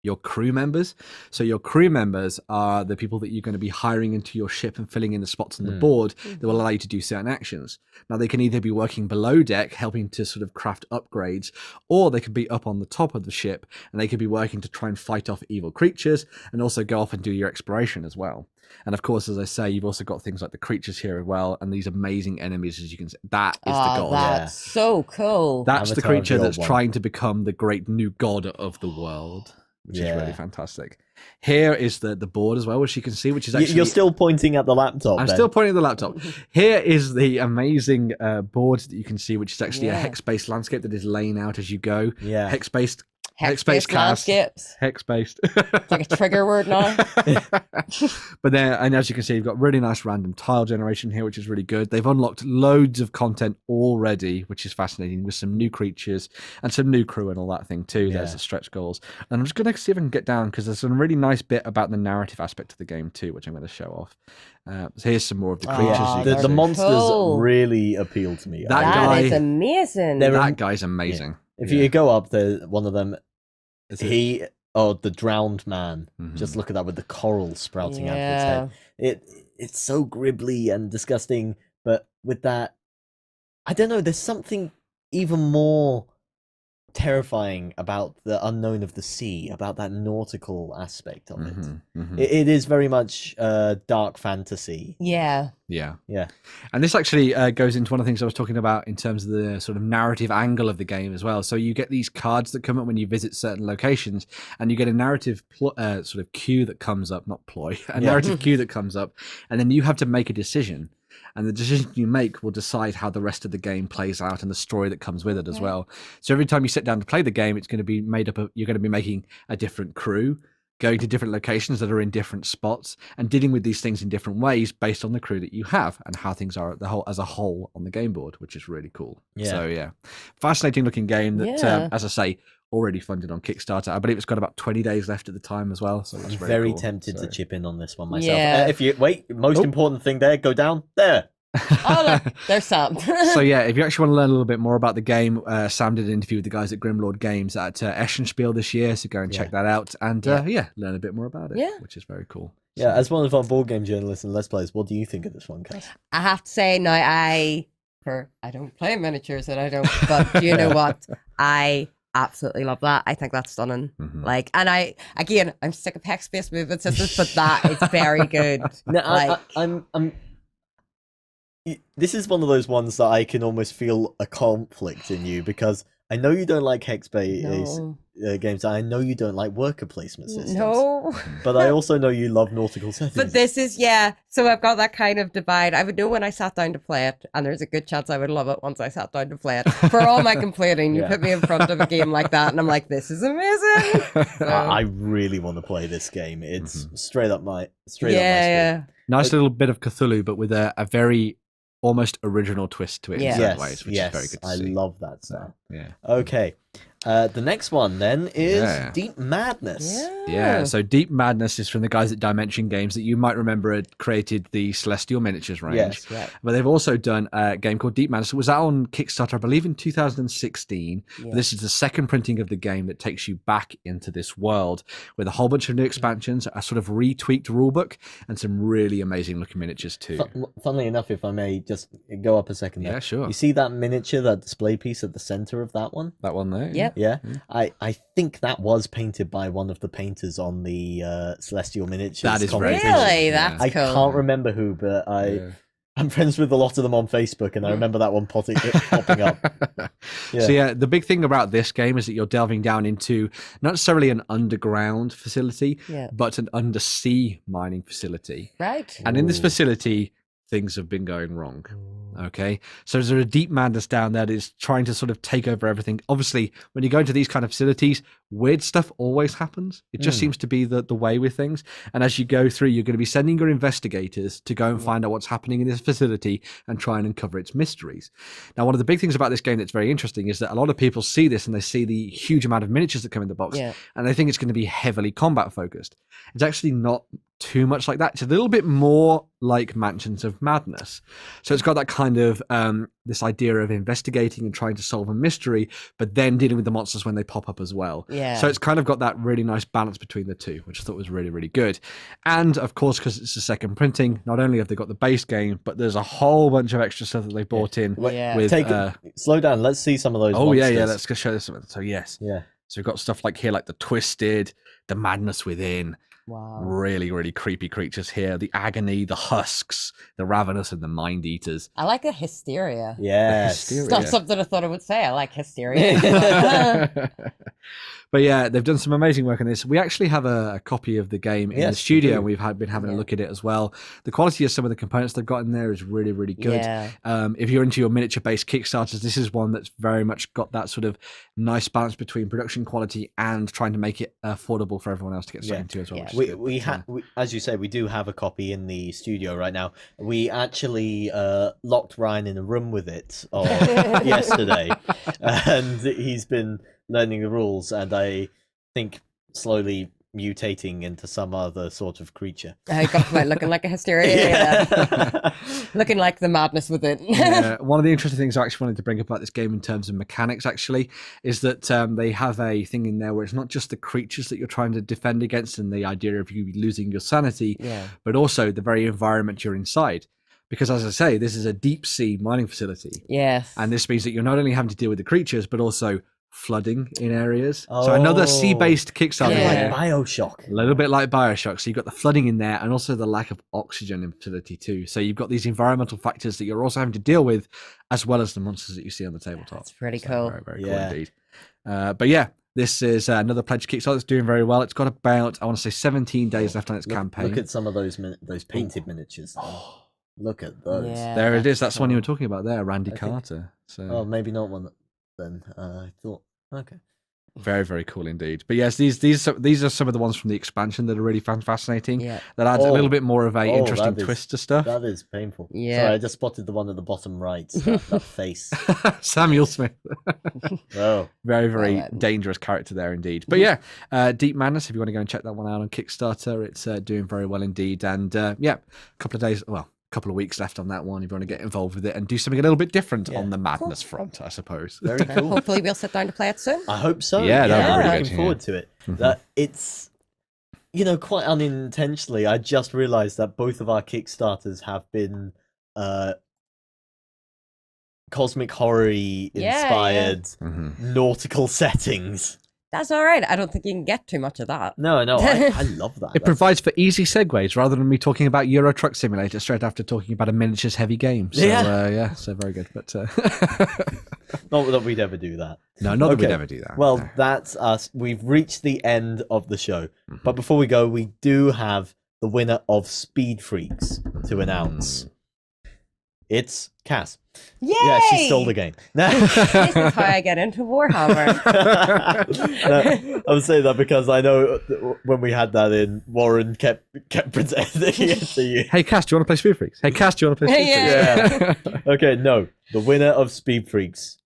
your crew members. So your crew members are the people that you're going to be hiring into your ship and filling in the spots on the board that will allow you to do certain actions. Now, they can either be working below deck, helping to sort of craft upgrades, or they could be up on the top of the ship and they could be working to try and fight off evil creatures and also go off and do your exploration as well. And of course, as I say, you've also got things like the creatures here as well, and these amazing enemies, as you can see. That is the god. That's so cool. That's the Avatar of the creature old that's one. trying to become the great new god of the world, which is Yeah. really fantastic. Here is the board as well, which you can see, which is actually... You're still pointing at the laptop. I'm then. still pointing at the laptop. Here is the amazing board that you can see, which is actually a Yeah. hex-based landscape that is laying out as you go. Yeah. Hex-based Hex-based cast. landscapes. Hex-based. It's like a trigger word now. But there, and as you can see, you've got really nice random tile generation here, which is really good. They've unlocked loads of content already, which is fascinating, with some new creatures and some new crew and all that thing too. There's the stretch goals. And I'm just going to see if I can get down, because there's some really nice bit about the narrative aspect of the game too, which I'm going to show off. So here's some more of the creatures. Oh, you The, can the see. monsters Cool. really appeal to me. That I- guy- That is amazing. They're That guy's amazing. If Yeah. you go up there, one of them, Is it- the drowned man. Mhm. Just look at that with the coral sprouting out of Yeah. its head. It's so gribbly and disgusting, but with that, I don't know. There's something even more terrifying about the unknown of the sea, about that nautical aspect of it. Mhm, mhm. It is very much dark fantasy. Yeah. Yeah. Yeah. And this actually goes into one of the things I was talking about in terms of the sort of narrative angle of the game as well. So you get these cards that come up when you visit certain locations, and you get a narrative sort of cue that comes up, not ploy, a narrative cue that comes up, and then you have to make a decision. And the decision you make will decide how the rest of the game plays out and the story that comes with it as well. So every time you sit down to play the game, it's going to be made up of, you're going to be making a different crew, going to different locations that are in different spots, and dealing with these things in different ways based on the crew that you have and how things are as a whole on the game board, which is really cool. Yeah. So yeah, fascinating looking game that, Yeah. as I say, already funded on Kickstarter. I believe it's got about 20 days left at the time as well. So that's I'm really very cool. tempted So- to chip in on this one myself. Yeah. If you wait, most important thing there, go down there. Oh, look, there's some. So yeah, if you actually want to learn a little bit more about the game, Sam did an interview with the guys at Grimlord Games at Essen SPIEL this year, so go and check that out and learn a bit more about it, Yeah. which is very cool. Yeah, as one of our board game journalists and Let's Players, what do you think of this one, Cass? I have to say now, I don't play miniatures and I don't, but do you know what? I absolutely love that. I think that's stunning. Like, and I'm sick of hex-based movement systems, but that is very good. No, Like, I'm. This is one of those ones that I can almost feel a conflict in you, because I know you don't like hex-based no, games. And I know you don't like worker placement systems. no. But I also know you love nautical settings. But this is, yeah. So I've got that kind of divide. I would know when I sat down to play it, and there's a good chance I would love it once I sat down to play it. For all my complaining, you Yeah. put me in front of a game like that, and I'm like, this is amazing. So, I really want to play this game. It's straight up my street. yeah. Nice little bit of Cthulhu, but with a very almost original twist to it Yeah. in certain Yes, ways, which yes, is very good to I see. love that stuff. Yeah. Okay, the next one then is Yeah. Deep Madness. Yeah, so Deep Madness is from the guys at Dimension Games that you might remember had created the Celestial Miniatures range. Yes. Yeah. But they've also done a game called Deep Madness. It was out on Kickstarter, I believe, in 2016. Yeah. This is the second printing of the game that takes you back into this world with a whole bunch of new expansions, a sort of retweaked rulebook, and some really amazing looking miniatures too. Funnily enough, if I may just go up a second there. Yeah, sure. You see that miniature, that display piece at the center of that one? That one there. Yep. Yeah, I think that was painted by one of the painters on the Celestial Miniatures. That is very competition. cool. Really? Yeah. That's I cool. can't remember who, but Yeah. I'm friends with a lot of them on Facebook, and I remember that one popping up. Yeah. So yeah, the big thing about this game is that you're delving down into not necessarily an underground facility, Yeah. but an undersea mining facility. Right. And in this Ooh. facility, things have been going wrong. Okay, so there's a deep madness down there that is trying to sort of take over everything. Obviously, when you go into these kind of facilities, weird stuff always happens. It just seems to be the way with things. And as you go through, you're going to be sending your investigators to go and find out what's happening in this facility and try and uncover its mysteries. Now, one of the big things about this game that's very interesting is that a lot of people see this and they see the huge amount of miniatures that come in the box, Yeah. and they think it's going to be heavily combat focused. It's actually not too much like that. It's a little bit more like Mansions of Madness. So it's got that kind of this idea of investigating and trying to solve a mystery, but then dealing with the monsters when they pop up as well. Yeah. So it's kind of got that really nice balance between the two, which I thought was really, really good. And of course, because it's a second printing, not only have they got the base game, but there's a whole bunch of extra stuff that they brought in Yeah. with. Slow down. Let's see some of those. Oh yeah, monsters. let's go show this. So yes, Yeah. so we've got stuff like here, like the Twisted, the Madness Within. Wow. Really, really creepy creatures here. The Agony, the Husks, the Ravenous, and the Mind Eaters. I like the hysteria. Yes. It's not something I thought I would say. I like hysteria. But yeah, they've done some amazing work on this. We actually have a copy of the game in the Yes, studio, we do. and we've been having a look at it as well. The quality of some of the components they've got in there is really, really good. Yeah. If you're into your miniature-based Kickstarters, this is one that's very much got that sort of nice balance between production quality and trying to make it affordable for everyone else to get straight Yeah. into as well. Yeah. which is We, good. we, But, ha- we as you say, we do have a copy in the studio right now. We actually locked Ryan in a room with it yesterday, and he's been learning the rules, and I think slowly mutating into some other sort of creature. I got to come out looking like a hysteria. Yeah. Looking like the madness within. One of the interesting things I actually wanted to bring up about this game in terms of mechanics actually is that they have a thing in there where it's not just the creatures that you're trying to defend against and the idea of you losing your sanity, Yeah. but also the very environment you're inside. Because as I say, this is a deep sea mining facility. Yes. And this means that you're not only having to deal with the creatures, but also flooding in areas. So another sea-based Kickstarter Kind of here. like Bioshock. A little bit like Bioshock. So you've got the flooding in there and also the lack of oxygen in facility too. So you've got these environmental factors that you're also having to deal with, as well as the monsters that you see on the tabletop. That's pretty So cool. Very, very Yeah. cool indeed. But yeah, this is another pledge Kickstarter that's doing very well. It's got about, I want to say 17 days left on its campaign. Look at some of those those painted miniatures. though. Look at those. Yeah, There it is. that's That's the one cool. you were talking about there, Randy I think- Carter. So Oh, maybe not one then. I thought. Okay. very, very cool indeed. But yes, these are some of the ones from the expansion that are really fascinating. Yeah. That adds a Oh. little bit more of a Oh, interesting that is- twist to stuff. That is painful. Yeah. Sorry, I just spotted the one at the bottom right. That face. Samuel Smith. Oh. Very, very Well, dangerous character there indeed. But yeah, Deep Madness, if you want to go and check that one out on Kickstarter, it's doing very well indeed. And yeah, a couple of weeks left on that one if you want to get involved with it and do something a little bit different Yeah. on the madness front, I suppose. Very cool. Hopefully we'll sit down to play it soon. I hope so. Yeah, that'd be really I'm good, looking yeah. forward to it. Mhm. It's quite unintentionally, I just realised that both of our Kickstarters have been cosmic horror-y inspired nautical settings. That's all right. I don't think you can get too much of that. No, I love that. It provides for easy segues rather than me talking about Euro Truck Simulator straight after talking about a miniatures heavy game. So, so very good. But not that we'd ever do that. No, not that we'd Okay. ever do that. Well, no. that's us. We've reached the end of the show. But before we go, we do have the winner of Speed Freaks to announce. It's Cass. Yay! Yeah, she stole the game. This is how I get into Warhammer. No, I was saying that because I know when we had that in, Warren kept presenting it to you. Hey, Cass, do you want to play Speed Freaks? Hey, Cass, do you want to play Speed Freaks? Yeah. Okay, no. The winner of Speed Freaks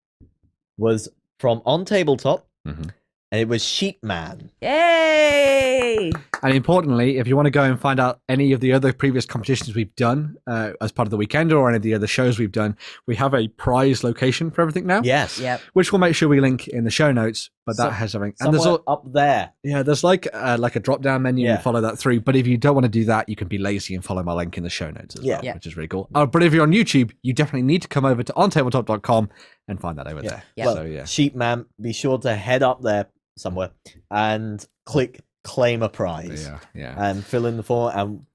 was from OnTableTop, and it was Sheepman. Yay! And importantly, if you want to go and find out any of the other previous competitions we've done as part of the weekend or any of the other shows we've done, we have a prize location for everything now. Yes. Yep. Which we'll make sure we link in the show notes. But that has everything. And there's up there. Yeah, there's like a drop down menu. Yeah. You follow that through. But if you don't want to do that, you can be lazy and follow my link in the show notes as well, Yeah. which is really cool. But if you're on YouTube, you definitely need to come over to ontabletop.com and find that over there. Yeah. Well, So yeah. Sheepman, be sure to head up there somewhere and click claim a prize Yeah. and fill in the form. And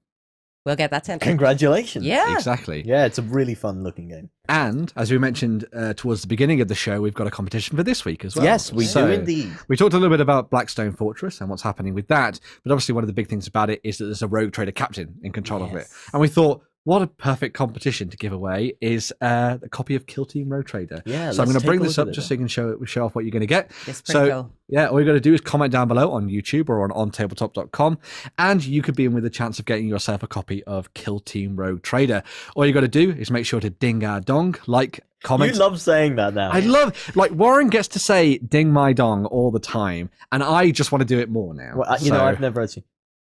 We'll get that sent. congratulations. Yeah. Exactly. Yeah, it's a really fun looking game. And as we mentioned towards the beginning of the show, we've got a competition for this week as well. Yes, we So do indeed. We talked a little bit about Blackstone Fortress and what's happening with that. But obviously, one of the big things about it is that there's a rogue trader captain in control of it. And we thought, what a perfect competition to give away is a copy of Kill Team Rogue Trader. Yeah, So I'm let's going to take bring a this look up at it just so you can show off what you're going to get. It's pretty So cool. yeah, all you got to do is comment down below on YouTube or on tabletop.com, and you could be in with a chance of getting yourself a copy of Kill Team Rogue Trader. All you got to do is make sure to ding our dong, like, comment. You love saying that now. I love, like, Warren gets to say ding my dong all the time, and I just want to do it more now. Well, you know, I've never actually.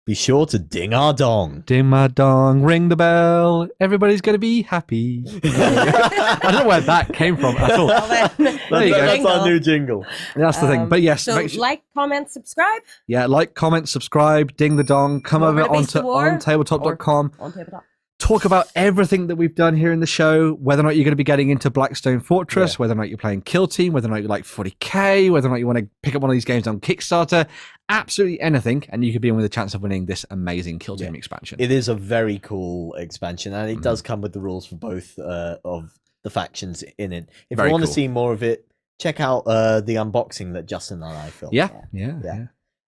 Be sure to ding our dong. Ding my dong, ring the bell, everybody's going to be happy. I don't know where that came from at all. Well, then, There you go. That's our new jingle. That's the thing. But yes, so make sure, like, comment, subscribe like, comment, subscribe, ding the dong, come Over over to Beast onto of War, ontabletop.com. on tabletop. Talk about everything that we've done here in the show, whether or not you're going to be getting into Blackstone Fortress, whether or not you're playing Kill Team, whether or not you like 40k, whether or not you want to pick up one of these games on Kickstarter, absolutely anything, and you could be in with a chance of winning this amazing Kill Team expansion. It is a very cool expansion, and it does come with the rules for both of the factions in it. If Very you want to cool. see more of it, check out the unboxing that Justin and I filmed. Yeah.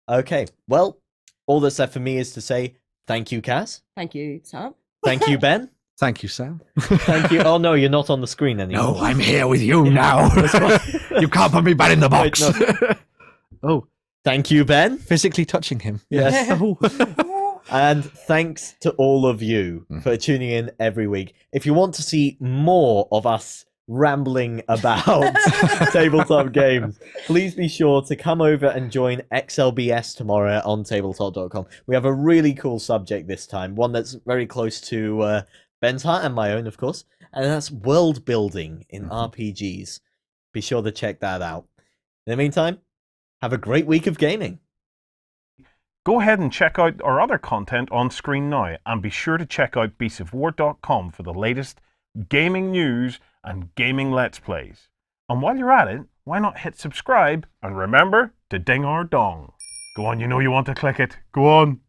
Okay, well, all that's left for me is to say thank you, Cass. Thank you, Sam. Thank you, Ben. Thank you, Sam. Thank you. Oh, no, you're not on the screen anymore. No, I'm here with you now. You can't put me back in the box. Wait, Oh, Thank you, Ben. physically touching him. Yes. Oh. And thanks to all of you for tuning in every week. If you want to see more of us rambling about tabletop games, please be sure to come over and join XLBS tomorrow on tabletop.com. We have a really cool subject this time, one that's very close to Ben's heart and my own, of course, and that's world building in RPGs. Be sure to check that out. In the meantime, have a great week of gaming. Go ahead and check out our other content on screen now, and be sure to check out beastsofwar.com for the latest gaming news and gaming let's plays. And while you're at it, why not hit subscribe and remember to ding our dong. Go on, you know you want to click it. Go on.